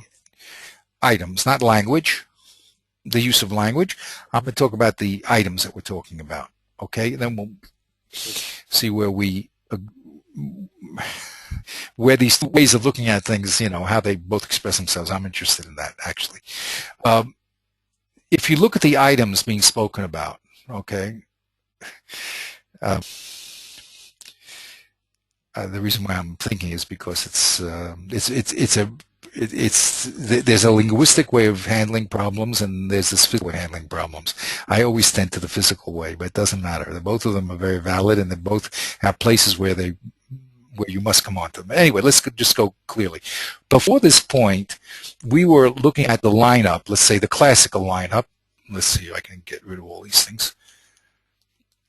Items, not language, the use of language. I'm going to talk about the items that we're talking about, okay? And then we'll see where these ways of looking at things, how they both express themselves. I'm interested in that, actually. If you look at the items being spoken about, okay, the reason why I'm thinking is because there's a linguistic way of handling problems and there's this physical way of handling problems. I always tend to the physical way, but it doesn't matter. Both of them are very valid and they both have places where you must come on to them. Anyway, let's just go clearly. Before this point, we were looking at the lineup, let's say the classical lineup. Let's see if I can get rid of all these things.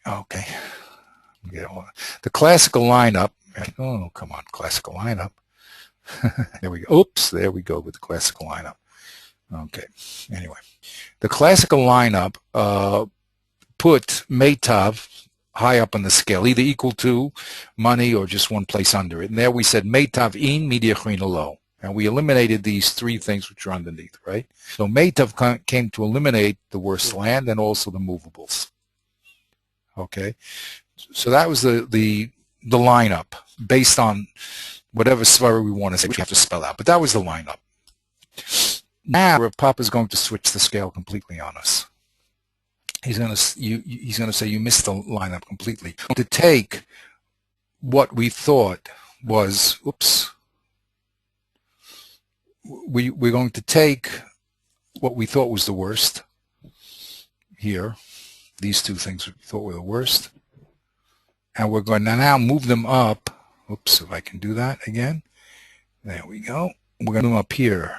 Okay. The classical lineup. Oh, come on, classical lineup. There we go. Oops, there we go with the classical lineup. Okay. Anyway, the classical lineup put Meitav high up on the scale, either equal to money or just one place under it. And there we said Meitav in mediachrina low. And we eliminated these three things which are underneath, right? So Meitav came to eliminate the worst land and also the movables. Okay. So that was the lineup based on whatever svara we want to say, which we have to spell out. But that was the lineup. Now, Rav Papa is going to switch the scale completely on us. He's going to say you missed the lineup completely. To take what we thought was, we're going to take what we thought was the worst here. These two things we thought were the worst. And we're going to now move them up. Oops, if I can do that again. There we go. We're going to move them up here.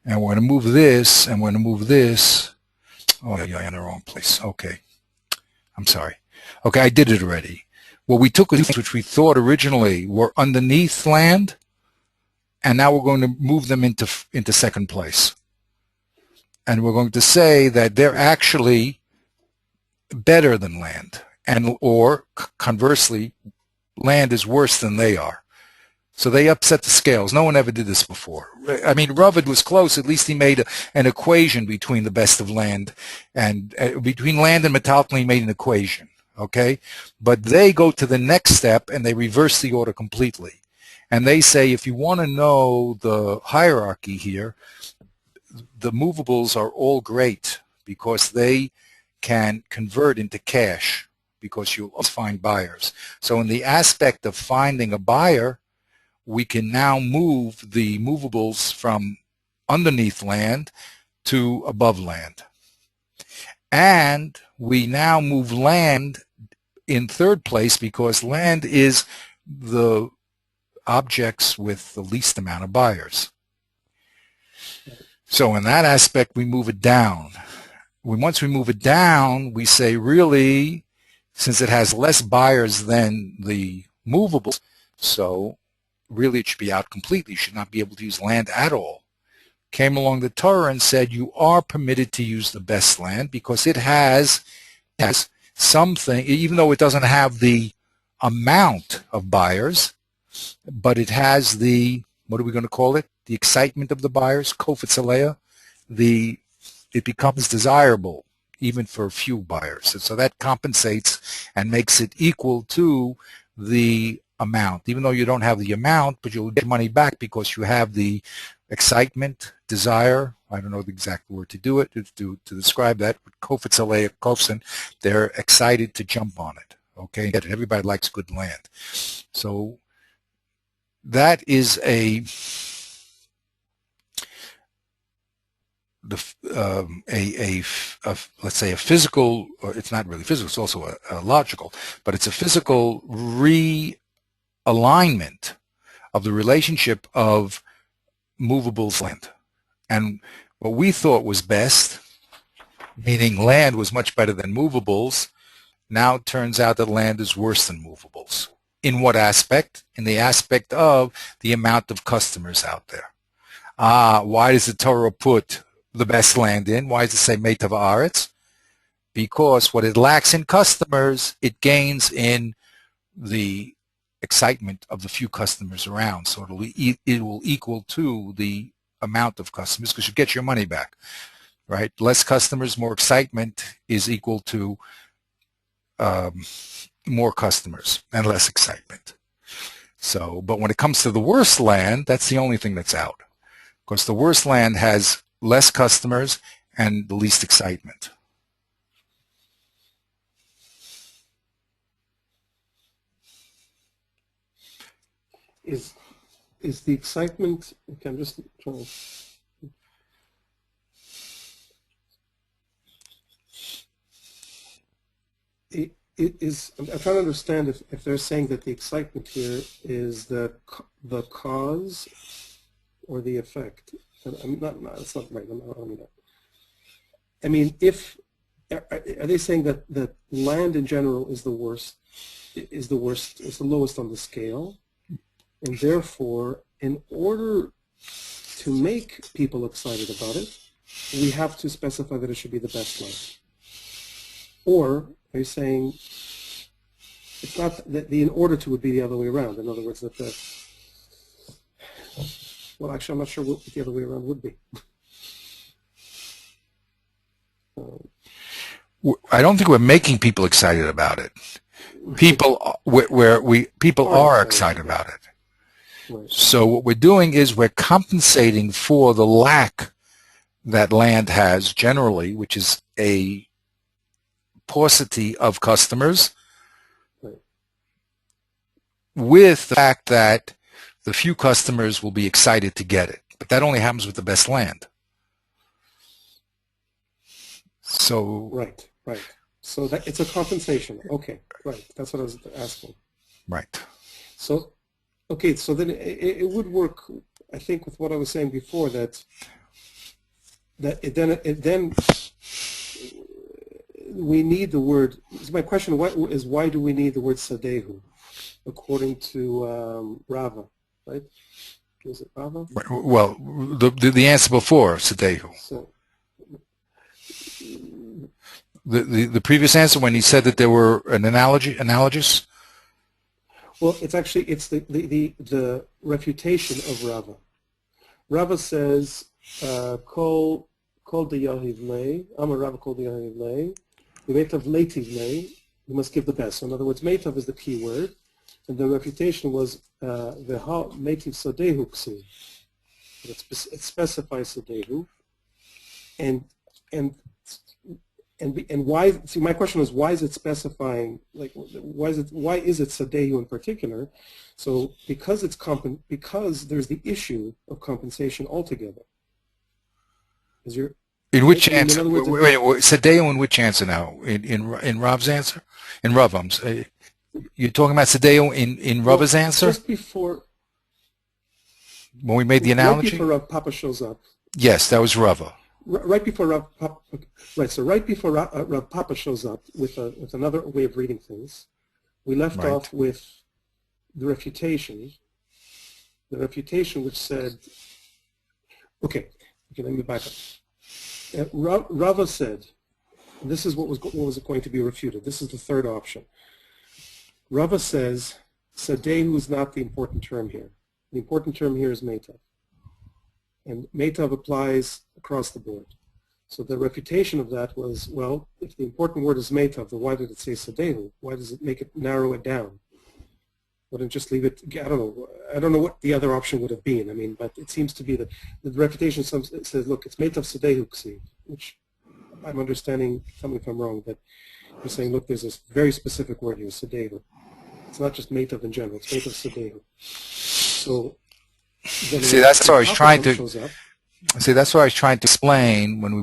And we're going to move this, and we're going to move this. Oh, yeah, in the wrong place. Okay. I'm sorry. Okay, I did it already. What we took was things which we thought originally were underneath land, and now we're going to move them into second place. And we're going to say that they're actually better than land. Or conversely, land is worse than they are. So they upset the scales. No one ever did this before. I mean, Ravid was close. At least he made an equation between the best of land and between land and metalton. He made an equation. okay? But they go to the next step and they reverse the order completely. And they say, if you want to know the hierarchy here, the movables are all great because they can convert into cash because you'll always find buyers. So in the aspect of finding a buyer, we can now move the movables from underneath land to above land. And we now move land in third place because land is the objects with the least amount of buyers. So in that aspect, we move it down. Once we move it down, we say, really, since it has less buyers than the movables, so really it should be out completely. You should not be able to use land at all. Came along the Torah and said, you are permitted to use the best land because it has something, even though it doesn't have the amount of buyers, but it has the, what are we going to call it? The excitement of the buyers, kofetz aleya. It becomes desirable even for a few buyers. And so that compensates and makes it equal to the amount. Even though you don't have the amount, but you'll get money back because you have the excitement, desire. I don't know the exact word to do it, to describe that. But kofetz aleya, kofsen, they're excited to jump on it. Okay, everybody likes good land. So that is let's say a physical, or it's not really physical, it's also a logical, but it's a physical realignment of the relationship of movables land. And what we thought was best, meaning land was much better than movables, now it turns out that land is worse than movables. In what aspect? In the aspect of the amount of customers out there. Why does the Torah put the best land in? Why does it say Meitav Haaretz? Because what it lacks in customers, it gains in the excitement of the few customers around. So it will equal to the amount of customers because you get your money back, right? Less customers, more excitement is equal to more customers and less excitement. So, but when it comes to the worst land, that's the only thing that's out. Because the worst land has less customers and the least excitement. Is the excitement, okay, I'm just trying to, I'm trying to understand if they're saying that the excitement here is the cause or the effect. I'm not, that's not right. I'm not on that. I mean, are they saying that land in general is the worst, is the lowest on the scale, and therefore, in order to make people excited about it, we have to specify that it should be the best land? Or are you saying it's not that the in order to would be the other way around? In other words, that the, well, actually, I'm not sure what the other way around would be. I don't think we're making people excited about it. People are excited about it. Right. So what we're doing is we're compensating for the lack that land has generally, which is a paucity of customers, Right. with the fact that the few customers will be excited to get it. But that only happens with the best land. So Right. So that it's a compensation. Okay, right. That's what I was asking. right. So, okay, so then it would work, I think, with what I was saying before, that then we need the word. So my question is why do we need the word sadehu, according to Rava, right? Is it Rava? Well, the answer before Sadehu. So, The previous answer when he said that there were an analogous. well, it's the refutation of Rava. Rava says, "Kol de yahiv lei." I'm a Rava kol de yahiv lei. The mate of leitiv lei. You must give the best. So in other words, meitav is the key word, and the refutation was v'ha meitiv sadehu ksi. It specifies sadehu, and why? See, my question is, why is it specifying? Like, why is it sadehu in particular? So because because there's the issue of compensation altogether. Is your In which in answer? other words, Wait, Sadeo in which answer now? In Rav's answer? In Ravam's? You're talking about Sadeo in Rava's answer? Just before. When we made the analogy? Right before Rav Papa shows up. Yes, that was Rava. Right before Rav Papa. Right. So right before Rav Papa shows up with another way of reading things, we left off with the refutation. The refutation which said, okay, let me back up. Rava said, this is what was going to be refuted. This is the third option. Rava says, Sadehu is not the important term here. The important term here is meitav. And meitav applies across the board. So the refutation of that was, well, if the important word is meitav, then why did it say Sadehu? Why does it narrow it down? Wouldn't just leave it, I don't know what the other option would have been. I mean, but it seems to be that the refutation says, look, it's meitav Sadehu ksi, which I'm understanding, tell me if I'm wrong, but you're saying, look, there's this very specific word here, Sadehu. It's not just meitav in general, it's meitav Sadehu. So, see, that's what I was trying to. See, that's what I was trying to explain when we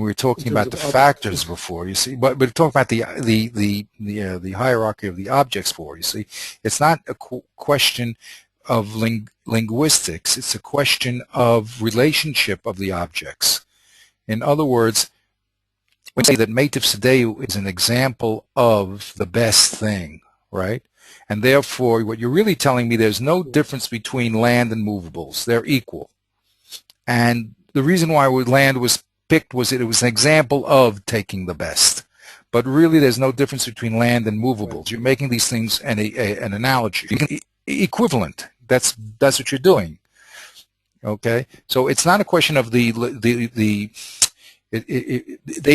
were talking about the factors before. You see, but talking about the hierarchy of the objects for. You see, it's not a question of linguistics. It's a question of relationship of the objects. In other words, we say that meitav Sadeu is an example of the best thing, right? And therefore, what you're really telling me, there's no difference between land and movables. They're equal. And the reason why land was picked was that it was an example of taking the best. But really, there's no difference between land and movables. You're making these things an analogy. Equivalent. That's what you're doing. Okay? So it's not a question of they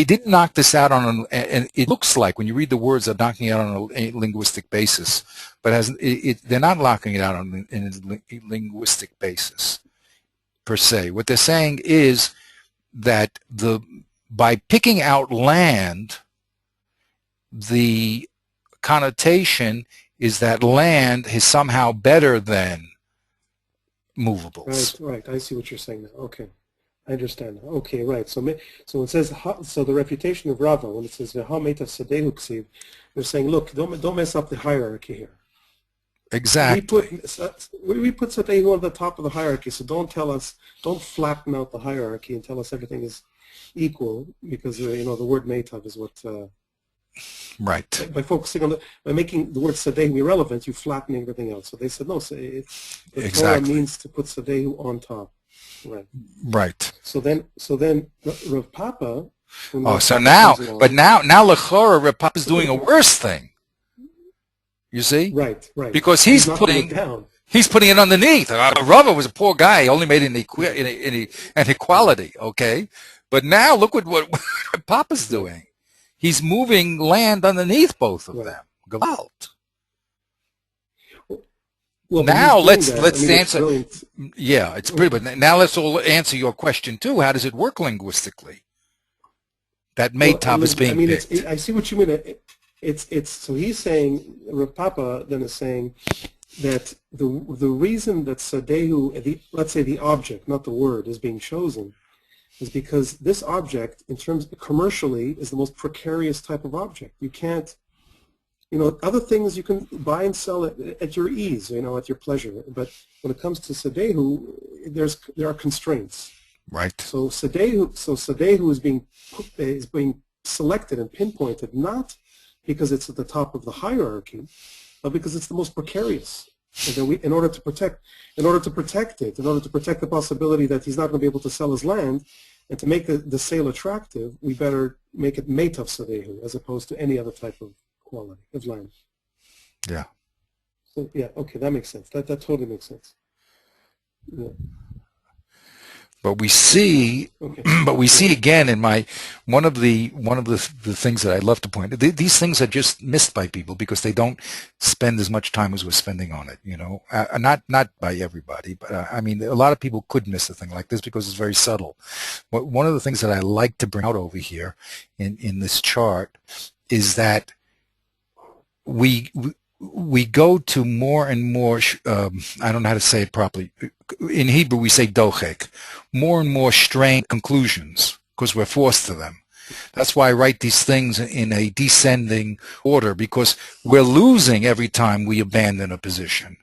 didn't knock this out on and it looks like when you read the words they're knocking it out on a linguistic basis, but they're not knocking it out on a linguistic basis per se. What they're saying is that by picking out land, the connotation is that land is somehow better than movables. Right. I see what you're saying now. Okay. I understand. Okay, right. So it says, so the refutation of Rava, when it says "V'ha meitav sadehu ksiv," they're saying, look, don't mess up the hierarchy here. Exactly. We put sadehu on the top of the hierarchy, so don't flatten out the hierarchy and tell us everything is equal, because the word meitav is what. Right. By focusing on by making the word sadehu irrelevant, you flatten everything else. So they said no. The Torah means to put sadehu on top. Right. Right. So then Rav Papa. So now Lechora, Rav Papa is doing a worse thing. You see? Right. Because he's putting it underneath. Rava was a poor guy. He only made an equality. Okay, but now look what Rav Papa's doing. He's moving land underneath both of them. Gewalt. Well, now let's answer. Yeah, it's pretty. But now let's all answer your question too. How does it work linguistically? That meitav is being picked. I see what you mean. It's so he's saying, Rav Papa then is saying that the reason that sadehu, let's say the object, not the word, is being chosen, is because this object, in terms commercially, is the most precarious type of object. You can't. Other things you can buy and sell at your ease, at your pleasure. But when it comes to Sadehu, there are constraints. Right. So Sadehu is being selected and pinpointed not because it's at the top of the hierarchy, but because it's the most precarious. And then in order to protect the possibility that he's not going to be able to sell his land, and to make the sale attractive, we better make it meitav Sadehu as opposed to any other type of quality of land. Yeah. So okay, that makes sense. That totally makes sense. Yeah. But we see, Okay. but we Yeah. see again in my one of the things that I love to point. These things are just missed by people because they don't spend as much time as we're spending on it. Not by everybody, but I mean, a lot of people could miss a thing like this because it's very subtle. One of the things that I like to bring out over here in this chart is that we we go to more and more, I don't know how to say it properly. In Hebrew, we say dochek, more and more strained conclusions because we're forced to them. That's why I write these things in a descending order, because we're losing every time we abandon a position.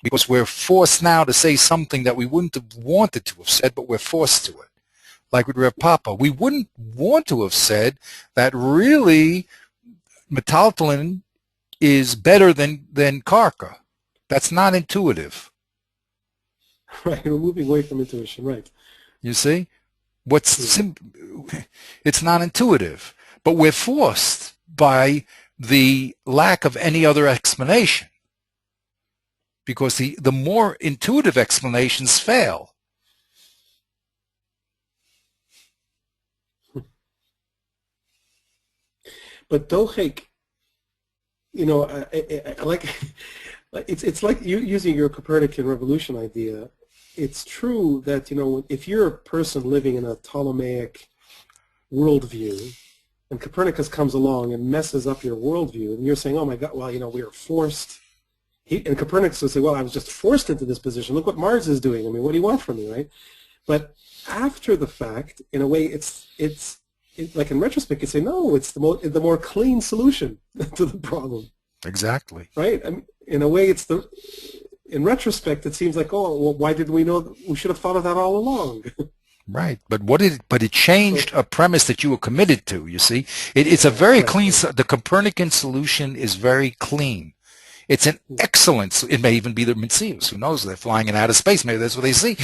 Because we're forced now to say something that we wouldn't have wanted to have said, but we're forced to it. Like with Rav Papa, we wouldn't want to have said that really metaltalin is better than karka. That's not intuitive. Right. We're moving away from intuition. Right. You see? It's not intuitive, but we're forced by the lack of any other explanation, because the more intuitive explanations fail. But dochek, I like it's like you using your Copernican revolution idea. It's true that if you're a person living in a Ptolemaic worldview, and Copernicus comes along and messes up your worldview, and you're saying, "Oh my God, well, we are forced." And Copernicus would say, "Well, I was just forced into this position. Look what Mars is doing. I mean, what do you want from me, right?" But after the fact, in a way, it's like in retrospect, you say, "No, it's the more clean solution to the problem." Exactly. Right? I mean, in a way, in retrospect, it seems like, oh, well, why did we know? We should have thought of that all along. Right, but it changed a premise that you were committed to. You see, it's a very clean. The Copernican solution is very clean. It's an excellent. It may even be the Metzius. Who knows? They're flying in outer space. Maybe that's what they see.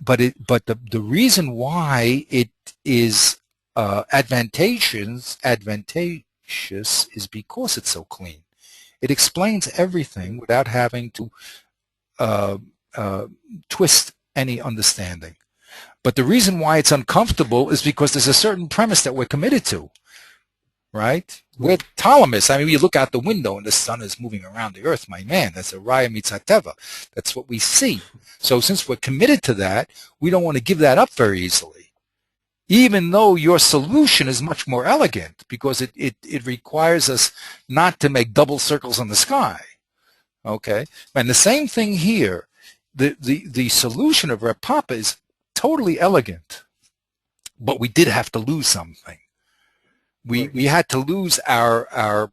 But the reason why it is advantageous is because it's so clean. It explains everything without having to twist any understanding. But the reason why it's uncomfortable is because there's a certain premise that we're committed to, right? We're Ptolemies. I mean, you look out the window and the sun is moving around the earth. My man, that's a raya mitzateva. That's what we see. So since we're committed to that, we don't want to give that up very easily, even though your solution is much more elegant, because it requires us not to make double circles in the sky. Okay, and the same thing here. The solution of Reb Papa is totally elegant, but we did have to lose something. We had to lose our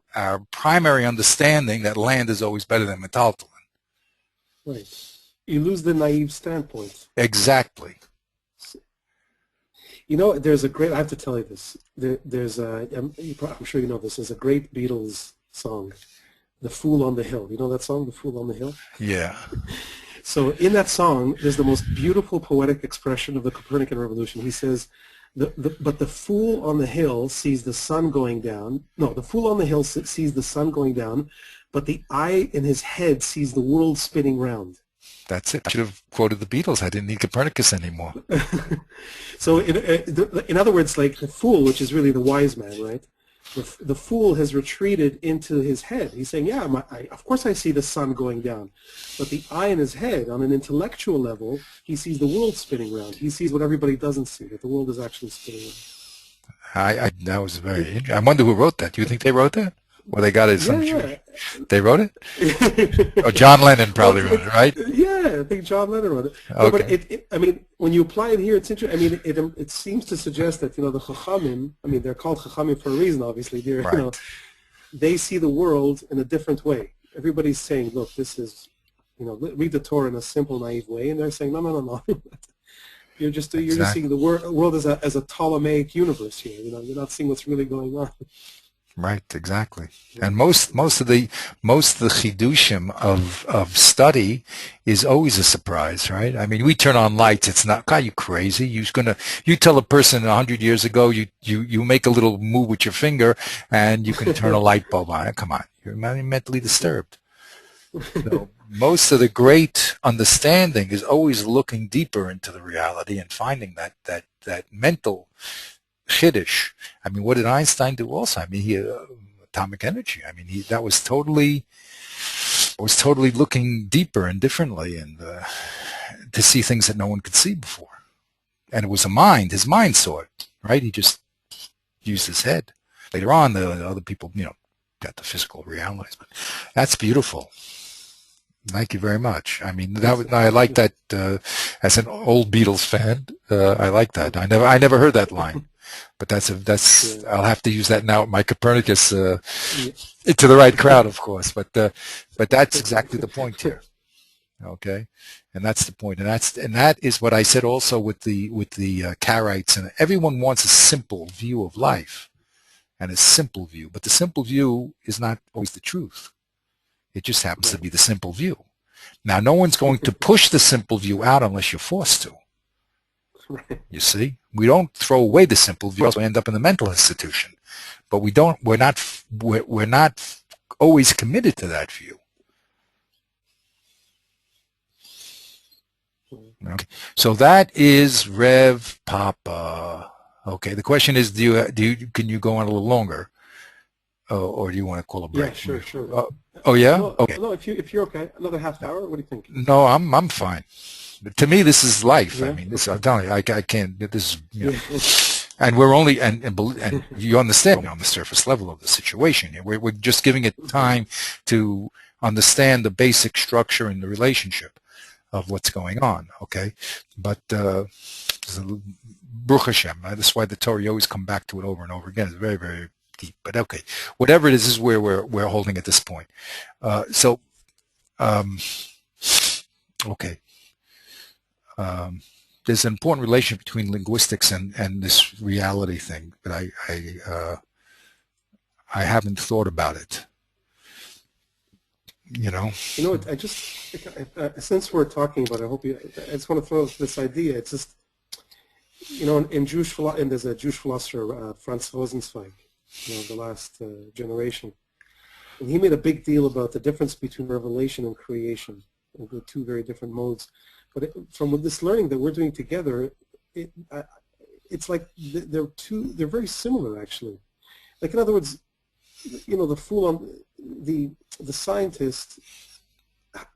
primary understanding that land is always better than metaltalin. Right. You lose the naive standpoint. Exactly. There's a great. I have to tell you this. I'm sure you know this. There's a great Beatles song, "The Fool on the Hill." You know that song, "The Fool on the Hill"? Yeah. So in that song, there's the most beautiful poetic expression of the Copernican revolution. He says, but the fool on the hill sees the sun going down. No, the fool on the hill sees the sun going down, but the eye in his head sees the world spinning round. That's it. I should have quoted the Beatles. I didn't need Copernicus anymore. So in other words, like the fool, which is really the wise man, right? The fool has retreated into his head. He's saying, yeah, of course I see the sun going down. But the eye in his head, on an intellectual level, he sees the world spinning around. He sees what everybody doesn't see, that the world is actually spinning around. That was very interesting. I wonder who wrote that. Do you think they wrote that? Well, they got it. Yeah. They wrote it? Oh, John Lennon probably wrote it, right? Yeah, I think John Lennon wrote it. Okay. No, but I mean, when you apply it here, it's interesting. I mean, it seems to suggest that, the Chachamim, I mean, they're called Chachamim for a reason, obviously. They're, right. They see the world in a different way. Everybody's saying, look, this is, read the Torah in a simple, naive way. And they're saying, no. You're just seeing the world as a Ptolemaic universe here. You're not seeing what's really going on. Right, exactly. And most of the chidushim of study is always a surprise, right? I mean, we turn on lights. It's not, God, you crazy? You tell a person 100 years ago, you make a little move with your finger and you can turn a light bulb on. Come on, you're mentally disturbed. So, most of the great understanding is always looking deeper into the reality and finding that mental chiddush. I mean, what did Einstein do also? I mean, atomic energy. I mean, that was totally looking deeper and differently, and to see things that no one could see before. And it was his mind saw it, right? He just used his head. Later on, the other people, got the physical realities. But that's beautiful. Thank you very much. I mean, I like that. As an old Beatles fan, I like that. I never heard that line, but I'll have to use that now at my Copernicus to the right crowd, of course. But that's exactly the point here. Okay, and that's the point, and that is what I said also with the Karaites, and everyone wants a simple view of life, and a simple view, but the simple view is not always the truth. It just happens to be the simple view. Now, no one's going to push the simple view out unless you're forced to. You see, we don't throw away the simple view; we end up in the mental institution. But we're not always committed to that view. Okay. So that is Rev Papa. Okay. The question is, can you go on a little longer, or do you want to call a break? Yeah, sure. Oh yeah. No, okay. No, if you're okay, another half hour. What do you think? No, I'm fine. To me, this is life. Yeah. I mean, I'm telling you, I can't. This is, and we're only and you understand on the surface level of the situation. We're just giving it time to understand the basic structure and the relationship of what's going on, okay? But Baruch Hashem, that's why the Torah, you always come back to it over and over again. It's very, very deep. But okay, whatever it is where we're holding at this point. Okay. There's an important relationship between linguistics and this reality thing, but I haven't thought about it. I just since we're talking about it, I just want to throw this idea. It's just, in Jewish philosophy, and there's a Jewish philosopher, Franz Rosenzweig, the last generation, and he made a big deal about the difference between revelation and creation, the two very different modes. But from this learning that we're doing together, it's like they're very similar, actually. Like, in other words, the fool on the scientist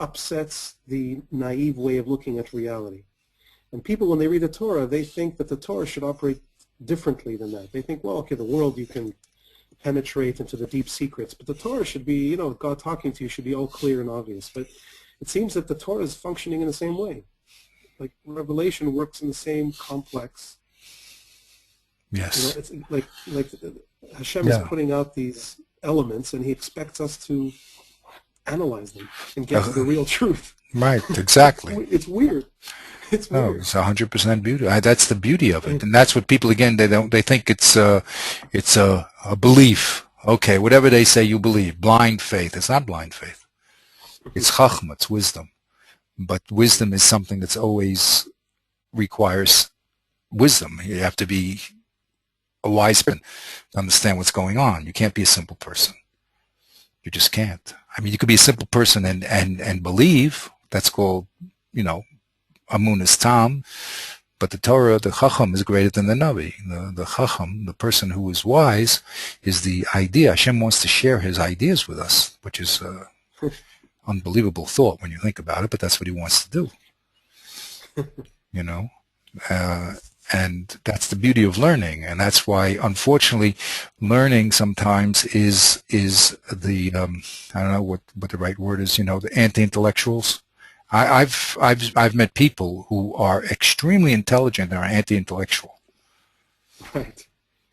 upsets the naive way of looking at reality. And people, when they read the Torah, they think that the Torah should operate differently than that. They think, well, okay, the world, you can penetrate into the deep secrets, but the Torah should be, God talking to you should be all clear and obvious. But it seems that the Torah is functioning in the same way. Like, revelation works in the same complex. Yes. It's like Hashem is putting out these elements, and he expects us to analyze them and get to the real truth. Right, exactly. It's weird. It's weird. It's 100% beauty. That's the beauty of it, and that's what people, again, they think it's a belief. Okay, whatever they say, you believe. Blind faith. It's not blind faith. It's chachma. It's wisdom. But wisdom is something that's always requires wisdom. You have to be a wise person to understand what's going on. You can't be a simple person. You just can't. I mean, you could be a simple person and believe. That's called, amunas tam. But the Torah, the Chacham, is greater than the Navi. The Chacham, the person who is wise, is the idea. Hashem wants to share his ideas with us, which is unbelievable thought when you think about it, but that's what he wants to do. And that's the beauty of learning, and that's why, unfortunately, learning sometimes is the I don't know what the right word is. The anti-intellectuals. I've met people who are extremely intelligent and are anti-intellectual. Right.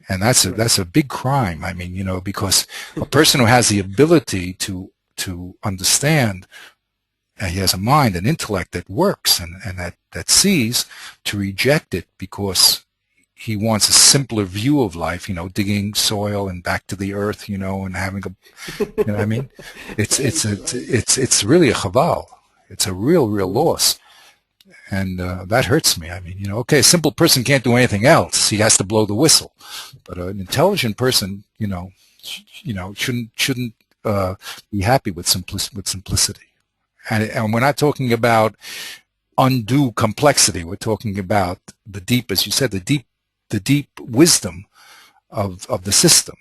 And that's a big crime. I mean, because a person who has the ability to understand, and he has a mind, an intellect that works and that sees, to reject it because he wants a simpler view of life, digging soil and back to the earth, and having what I mean? It's really a chaval. It's a real loss. And that hurts me. I mean, okay, a simple person can't do anything else. He has to blow the whistle. But an intelligent person, shouldn't be happy with simplicity. And we're not talking about undue complexity. We're talking about the deep, as you said, the deep wisdom of the system.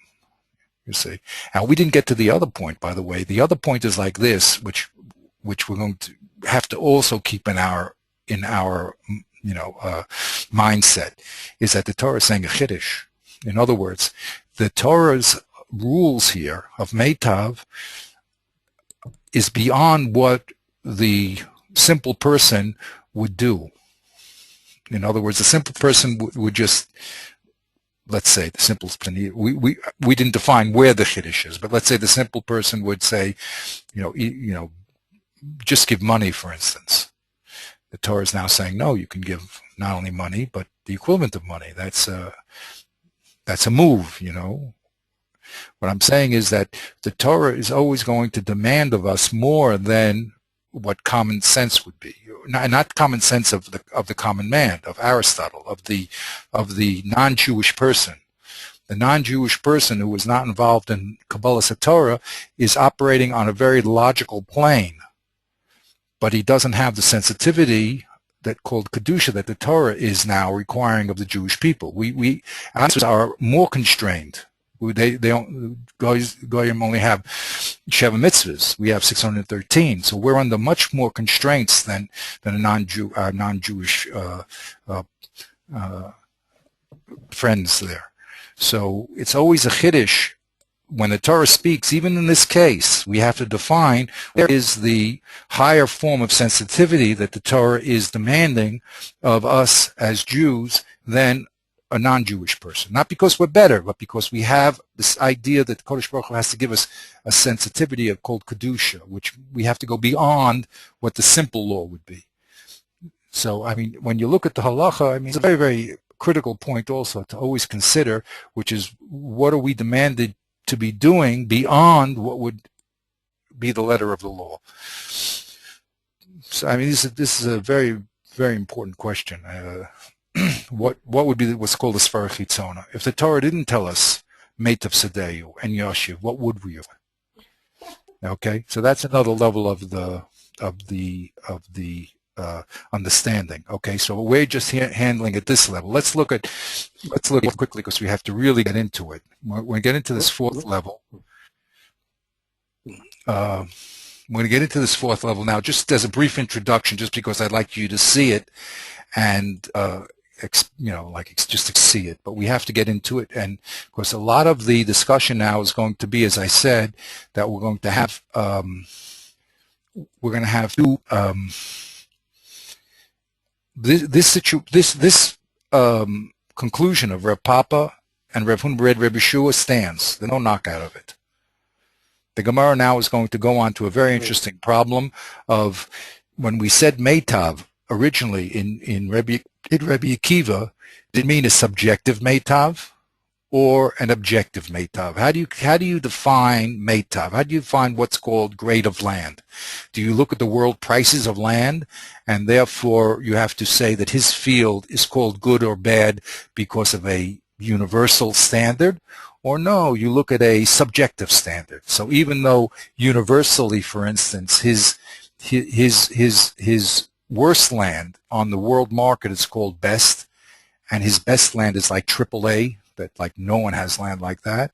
You see, and we didn't get to the other point, by the way. The other point is like this, which we're going to have to also keep in our mindset, is that the Torah is saying a chiddush. In other words, the Torah's rules here of Meitav is beyond what the simple person would do. In other words, the simple person would just, let's say the simple person, we didn't define where the chiddush is, but let's say the simple person would say, just give money, for instance. The Torah is now saying, no, you can give not only money, but the equivalent of money. That's a move, What I'm saying is that the Torah is always going to demand of us more than what common sense would be. Not common sense of the common man, of Aristotle, of the non-Jewish person. The non-Jewish person who is not involved in Kabbalas Torah is operating on a very logical plane, but he doesn't have the sensitivity that called Kedusha that the Torah is now requiring of the Jewish people. We are more constrained. They don't, Goyim only have Sheva mitzvahs. We have 613. So we're under much more constraints than a non-Jewish friends there. So it's always a chiddush when the Torah speaks. Even in this case, we have to define where is the higher form of sensitivity that the Torah is demanding of us as Jews than a non-Jewish person. Not because we're better, but because we have this idea that the Kodesh Baruch Hu has to give us a sensitivity of called Kedusha, which we have to go beyond what the simple law would be. So, I mean, when you look at the halacha, it's a very, very critical point also to always consider, which is what are we demanded to be doing beyond what would be the letter of the law. So, this is a very, very important question. What would be what's called a Sfara Chitzona? If the Torah didn't tell us Meitav Sadeyu and Yashiv, what would we have? Okay, so that's another level of the understanding. Okay, so we're just handling at this level. Let's look quickly because we have to really get into it. When we get into this fourth level, we're going to get into this fourth level now. Just as a brief introduction, just because I'd like you to see it and just to see it, but we have to get into it. And of course, a lot of the discussion now is going to be, as I said, that we're going to have two. This conclusion of Reb Papa and Reb Hun Bered Reb Yeshua stands. There's no knockout of it. The Gemara now is going to go on to a very interesting problem of when we said Meitav originally in Rebbe Akiva, did it mean a subjective Meitav or an objective Meitav? How do you define Meitav? How do you define what's called grade of land? Do you look at the world prices of land and therefore you have to say that his field is called good or bad because of a universal standard? Or no, you look at a subjective standard. So even though universally, for instance, his worst land on the world market is called best, and his best land is like AAA, that like no one has land like that.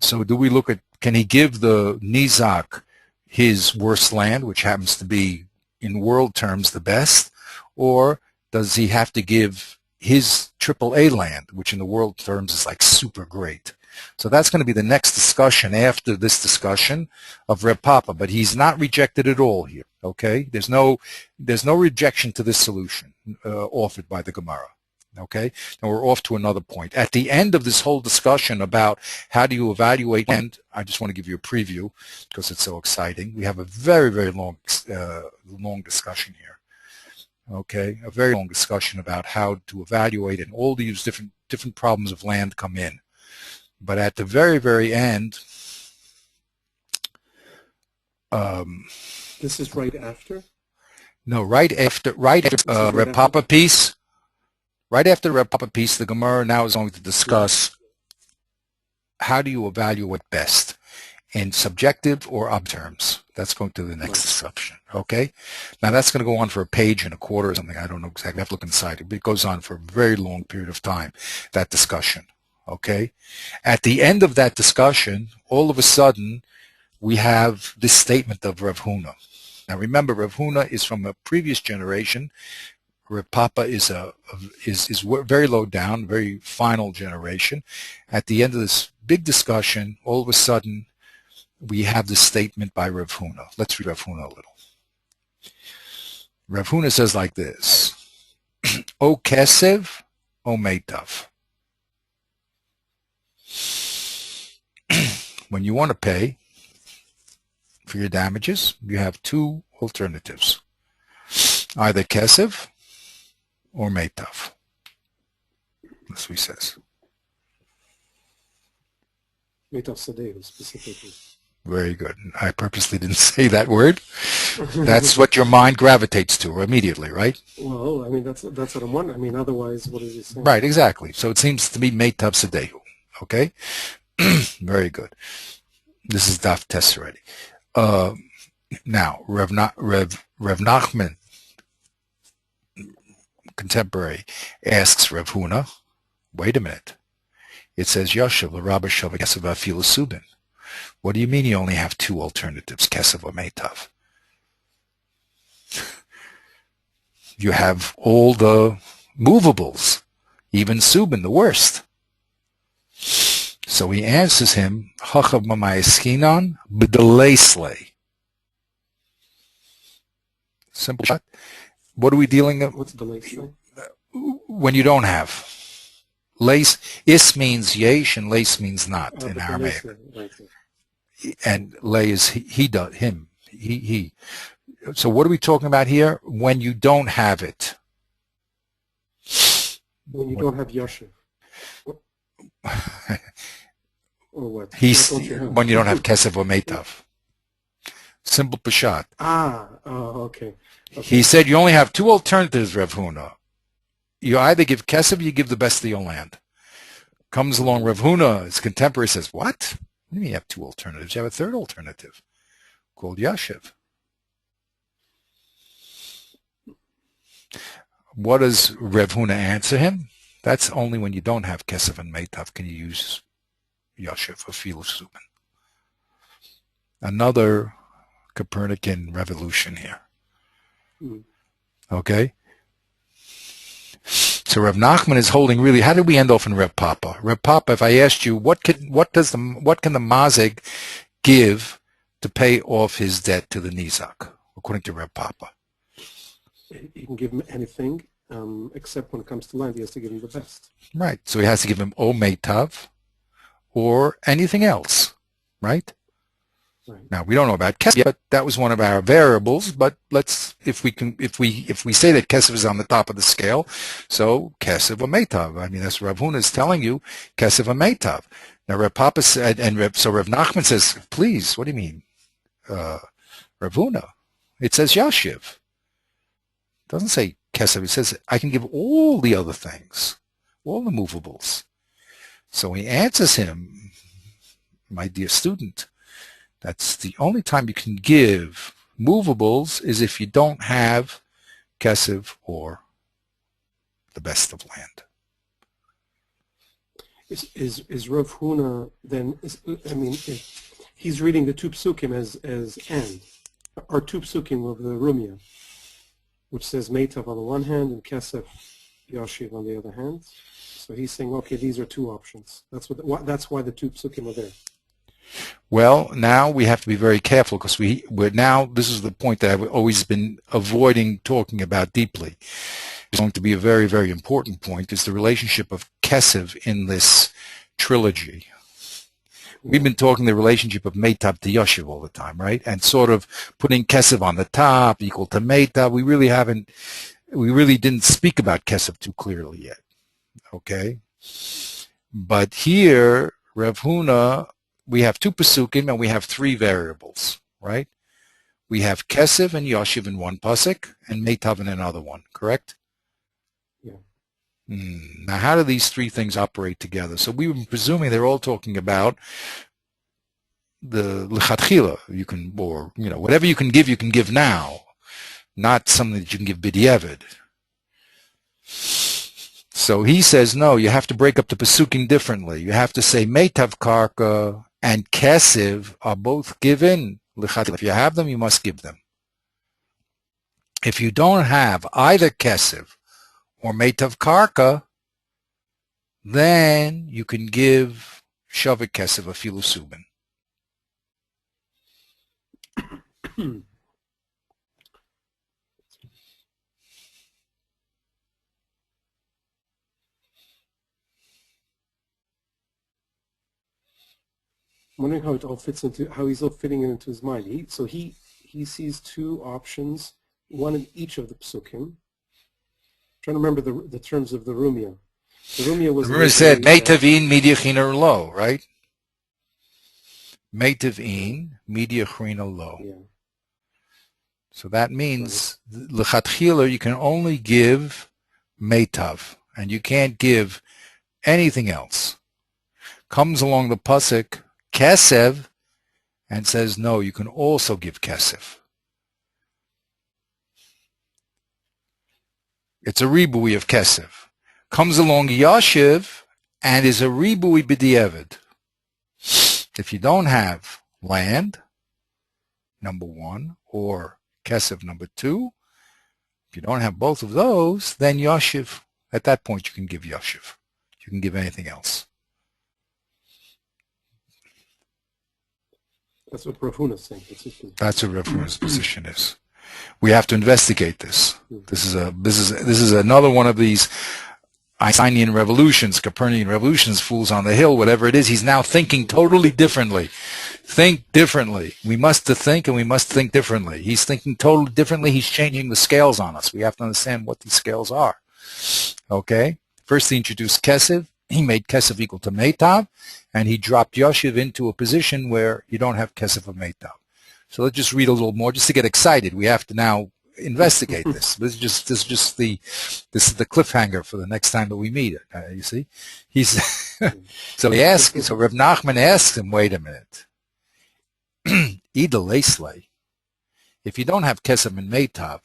So do we look at, can he give the Nizak his worst land, which happens to be in world terms the best, or does he have to give his AAA land, which in the world terms is like super great? So that's going to be the next discussion after this discussion of Reb Papa, but he's not rejected at all here. Okay, there's no rejection to this solution offered by the Gemara. Okay, now we're off to another point. At the end of this whole discussion about how do you evaluate, and I just want to give you a preview because it's so exciting. We have a very, very long discussion here. Okay, a very long discussion about how to evaluate, and all these different problems of land come in. But at the very, very end, this is right after? No, right after Reb Papa piece. Right after the Reb Papa piece, the Gemara now is going to discuss how do you evaluate best. in subjective or ob terms. That's going to the next Right. assumption. Okay? Now that's going to go on for a page and a quarter or something. I don't know exactly. I have to look inside it. But it goes on for a very long period of time, that discussion. Okay? At the end of that discussion, all of a sudden, we have this statement of Rav Huna. Now remember, Rav Huna is from a previous generation. Rav Papa is very low down, very final generation. At the end of this big discussion, all of a sudden, we have this statement by Rav Huna. Let's read Rav Huna a little. Rav Huna says like this: O kesev, O meitav. When you want to pay for your damages, you have two alternatives: either kesev or meitav. That's what he says. Meitav Sadeu specifically. Very good. I purposely didn't say that word. That's what your mind gravitates to immediately, right? Well, I mean, that's what I'm wondering. I mean, otherwise, what is he saying? Right, exactly. So it seems to be meitav sadehu. Okay? Very good. This is daf test already. Now, Rev Nachman, contemporary, asks Rav Huna, wait a minute. It says Yashav l'Rabba Shav Kesav Afilu Subin. What do you mean you only have two alternatives, Kesav or Meitav? You have all the movables, even Subin, the worst. So he answers him, Hachav Mamayeskinon B'delay. Simple shot. What are we dealing with? What's delay say? When you don't have. Lace, is means yesh and lace means not in Aramaic. Right. And lay is he does, him, he. So what are we talking about here? When you don't have it. When you don't have Yashiv. Or what? When you don't have Kesev or Meitav. Simple Peshat. Okay. He said you only have two alternatives, Rav Huna. You either give Kesev or you give the best of your land. Comes along Rav Huna, his contemporary, says, what? What do you mean you have two alternatives? You have a third alternative called Yashiv. What does Rav Huna answer him? That's only when you don't have Kesev and Meitav can you use Yashiv or Filu Subin. Another Copernican revolution here. Okay? So Rav Nachman is holding really, how did we end off in Rav Papa? Rav Papa, if I asked you, what can the Mazig give to pay off his debt to the Nizak, according to Rav Papa? He can give him anything, except when it comes to land, he has to give him the best. Right. So he has to give him O Meitav or anything else, right? Right. Now we don't know about Kesef, but that was one of our variables. But let's, if we say that Kesef is on the top of the scale, so Kesef or Meitav. I mean, that's Rav Huna is telling you, Kesef or Meitav. Now Rav Papa said, so Rav Nachman says, please, what do you mean, Rav Huna? It says Yashiv. It doesn't say Kesef. It says I can give all the other things, all the movables. So he answers him, my dear student. That's the only time you can give movables is if you don't have Kesef or the best of land. Is Rav Huna then? He's reading the two psukim as and, or two psukim of the Rumia, which says Meitav on the one hand and Kesef Yashiv on the other hand. So he's saying, okay, these are two options. That's why the two psukim are there. Well, now we have to be very careful because this is the point that I've always been avoiding talking about deeply. It's going to be a very, very important point, is the relationship of Kesef in this trilogy. We've been talking the relationship of Meitav to Yashiv all the time, right? And sort of putting Kesef on the top equal to Meitav. We really didn't speak about Kesef too clearly yet, okay? But here, Rav Huna, we have two pasukim and we have three variables, right? We have Kesef and Yashiv in one pasuk and Meitav in another one, correct? Yeah. Now, how do these three things operate together? So we were presuming they're all talking about the lechatchila, you can, or whatever you can give now, not something that you can give b'diavad. So he says, no, you have to break up the pesukim differently. You have to say meitav karka and kesiv are both given lechatchila. If you have them, you must give them. If you don't have either kesiv or meitav karka, then you can give shavik kesiv afilu subin. I'm wondering how it all fits into, how he's all fitting it into his mind. He sees two options, one in each of the psukim. I'm trying to remember the terms of the Rumia. The Rumia was... The Rumia said, meitavin midyachina lo, right? Meitavin midyachina lo. Yeah. So that means, lechatchila, you can only give meitav, and you can't give anything else. Comes along the pasuk, kesev, and says, no, you can also give kesev. It's a ribui of kesev. Comes along yashiv, and is a ribui b'diavad. If you don't have land, number one, or kesev number two, if you don't have both of those, then yashiv. At that point, you can give yashiv. You can give anything else. That's what Rav Huna is saying. That's what Rav Huna's position is. We have to investigate this. This is another one of these Einsteinian revolutions, Copernican revolutions, fools on the hill, whatever it is. He's now thinking totally differently. Think differently. We must think, and we must think differently. He's thinking totally differently. He's changing the scales on us. We have to understand what these scales are. Okay? First he introduced Kesev. He made Kesev equal to Meitav, and he dropped Yashiv into a position where you don't have Kesev of Meitav. So let's just read a little more, just to get excited. We have to now investigate this. This is the cliffhanger for the next time that we meet. You see, so Rav Nachman asks him, wait a minute, Ida Leisley, if you don't have Kesem and Meitav,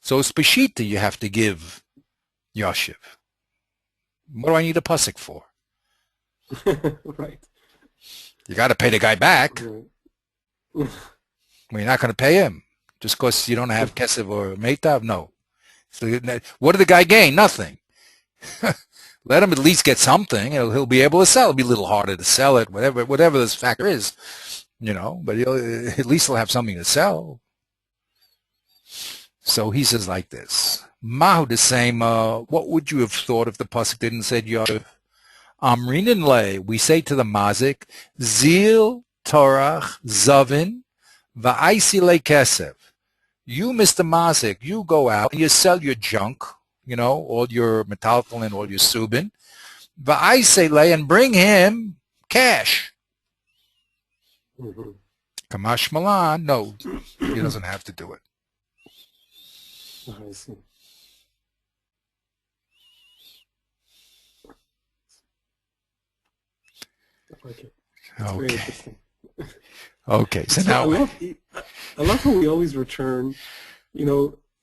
so it's Peshita you have to give Yashiv. What do I need a pasuk for? Right. You got to pay the guy back. Right. Well, you're not going to pay him just because you don't have Kesev or Meitav? No. So what did the guy gain? Nothing. Let him at least get something. He'll be able to sell. It'll be a little harder to sell it, whatever this factor is, but at least he'll have something to sell. So he says like this. Mahu the same, what would you have thought if the pasuk didn't say Yashiv? Amrinin le, we say to the mazik, Zil Torach Zavin Va'aisi le Kesev. You, Mr. Mazik, you go out and you sell your junk, all your metaltalin, all your subin, Va'aisi le, and bring him cash. Kamash Malan, no, he doesn't have to do it. Oh, I see. I like it. It's very interesting. Okay, so now I love how we always return,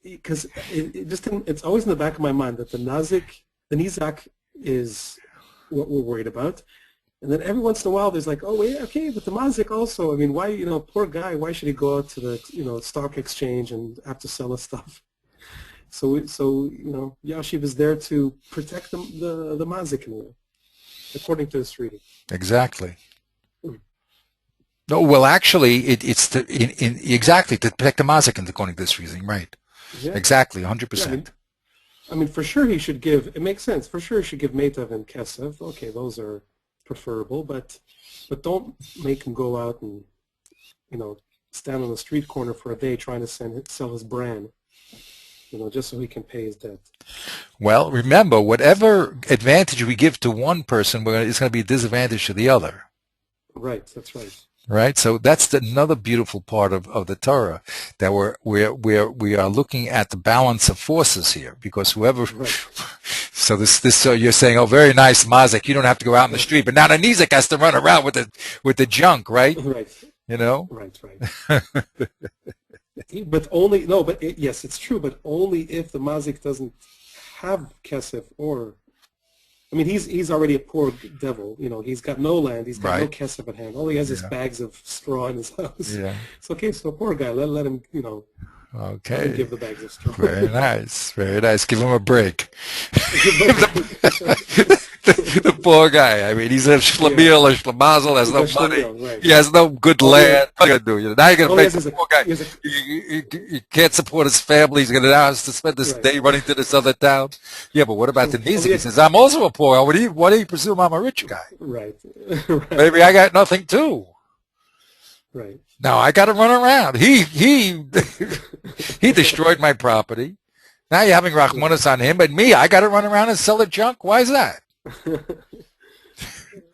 because it's always in the back of my mind that the Nizak is what we're worried about, and then every once in a while there's like, oh wait, okay, but the Mazik also. I mean, why, poor guy, why should he go out to the, stock exchange and have to sell his stuff? So Yashiv is there to protect the Mazik in a way, according to this reading. Exactly. No, well, actually, it's exactly to protect the mazik, according to this reasoning, right? Yeah. Exactly, 100%. Yeah, I mean, for sure he should give. It makes sense. For sure he should give meitav and kesev. Okay, those are preferable, but don't make him go out and stand on the street corner for a day trying to sell his brand, just so he can pay his debt. Well, remember, whatever advantage we give to one person, it's going to be a disadvantage to the other. Right. That's right. Right, so that's another beautiful part of the Torah, that we are looking at the balance of forces here, because whoever, So so you're saying, oh, very nice, Mazik. You don't have to go out in the street, but now the Nizik has to run around with the junk, right? Right. You know. Right. But only no. But yes, it's true. But only if the mazik doesn't have kesef, or I mean, he's already a poor devil. He's got no land. He's got no Right. kesef at hand. All he has is bags of straw in his house. Yeah. It's okay. So poor guy. Let him. Let him Okay. give the bags of straw. Very nice. Very nice. Give him a break. The poor guy. I mean, he's a schlemiel or schlemazel, has no He's a money. schlemiel, right. He has no good land. What are you going to do? Now you're going to make the poor guy. he has He can't support his family. He's going to now have to spend this day running to this other town. Yeah, but what about the Nizik? He says, I'm also a poor guy. Why do you presume I'm a rich guy? Right. Maybe I got nothing too. Right. Now I got to run around. He he destroyed my property. Now you're having Rachmanis on him, but me, I got to run around and sell the junk. Why is that?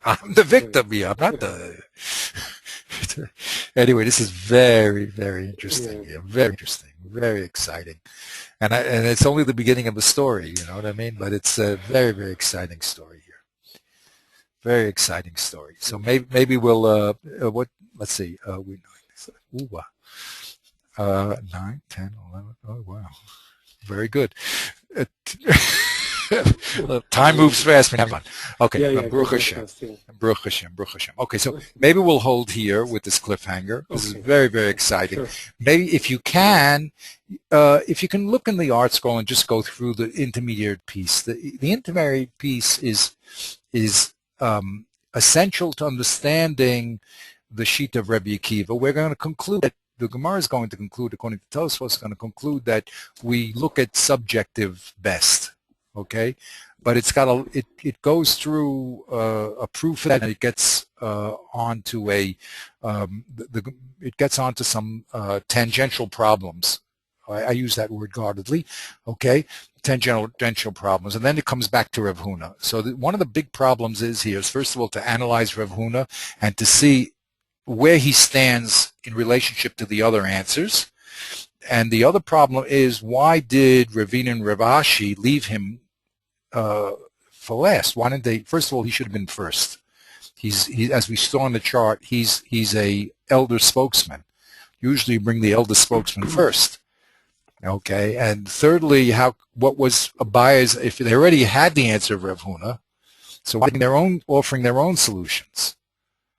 I'm the victim here. I'm not the. Anyway, this is very, very interesting. Yeah, very interesting, very exciting, and it's only the beginning of the story. You know what I mean? But it's a very, very exciting story here. Very exciting story. So maybe we'll what? Let's see. 9, 10, 11. Oh wow, very good. Time moves fast. Have fun. Okay. Baruch Hashem. Baruch Hashem. Baruch Hashem. Okay, so maybe we'll hold here with this cliffhanger. This is very, very exciting. Sure. Maybe if you can look in the art scroll and just go through the intermediate piece. The intermediate piece is essential to understanding the sheet of Rebbe Akiva. We're going to conclude that the Gemara is going to conclude, according to Tosfos, is going to conclude that we look at subjective best. Okay, but it goes through a proof that it gets onto it gets onto some tangential problems. I use that word guardedly. Okay, tangential problems, and then it comes back to Rav Huna. So one of the big problems is first of all to analyze Rav Huna and to see where he stands in relationship to the other answers. And the other problem is, why did Ravina and Rav Ashi leave him for last? Why didn't they? First of all, he should have been first. He as we saw in the chart, he's a elder spokesman. Usually you bring the elder spokesman first. Okay, and thirdly, what was Abaya's, if they already had the answer of Rav Huna, so offering their own solutions.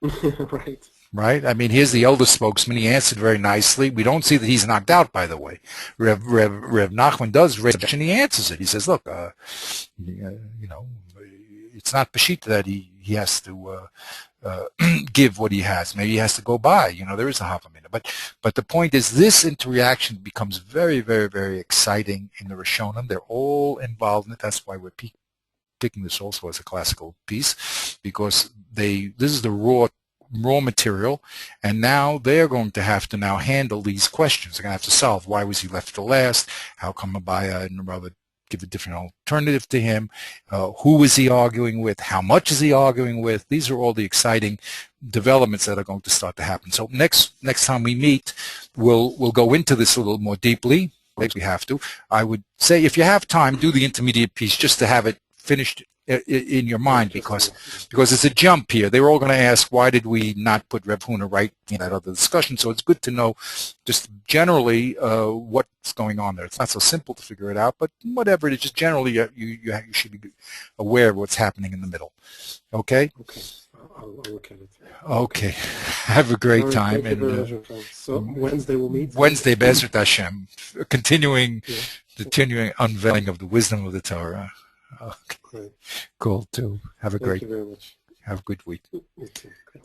Right. Right? I mean, here's the elder spokesman. He answered very nicely. We don't see that he's knocked out, by the way. Rev Nachman does raise it, and he answers it. He says, look, it's not Pashita that he has to give what he has. Maybe he has to go by. There is a half a minute. But the point is, this interaction becomes very, very, very exciting in the Rishonim. They're all involved in it. That's why we're picking this also as a classical piece, because this is the raw material, and now they're going to have to handle these questions. They're going to have to solve, why was he left to last? How come Abaya and Rava give a different alternative to him? Who is he arguing with? How much is he arguing with? These are all the exciting developments that are going to start to happen. So next time we meet, we'll go into this a little more deeply. We have to. I would say, if you have time, do the intermediate piece just to have it finished in your mind, because it's a jump here. They were all going to ask, why did we not put Rav Huna right in that other discussion? So it's good to know just generally what's going on there. It's not so simple to figure it out, but whatever it is, just generally you should be aware of what's happening in the middle. Okay? Okay. I'll look at it. Okay. Have a great time. And so Wednesday we'll meet? Wednesday, Bezrat Hashem. Continuing unveiling of the wisdom of the Torah. Okay. Great. Cool, too. Have a Thank you very much. have a good week. You too. Good.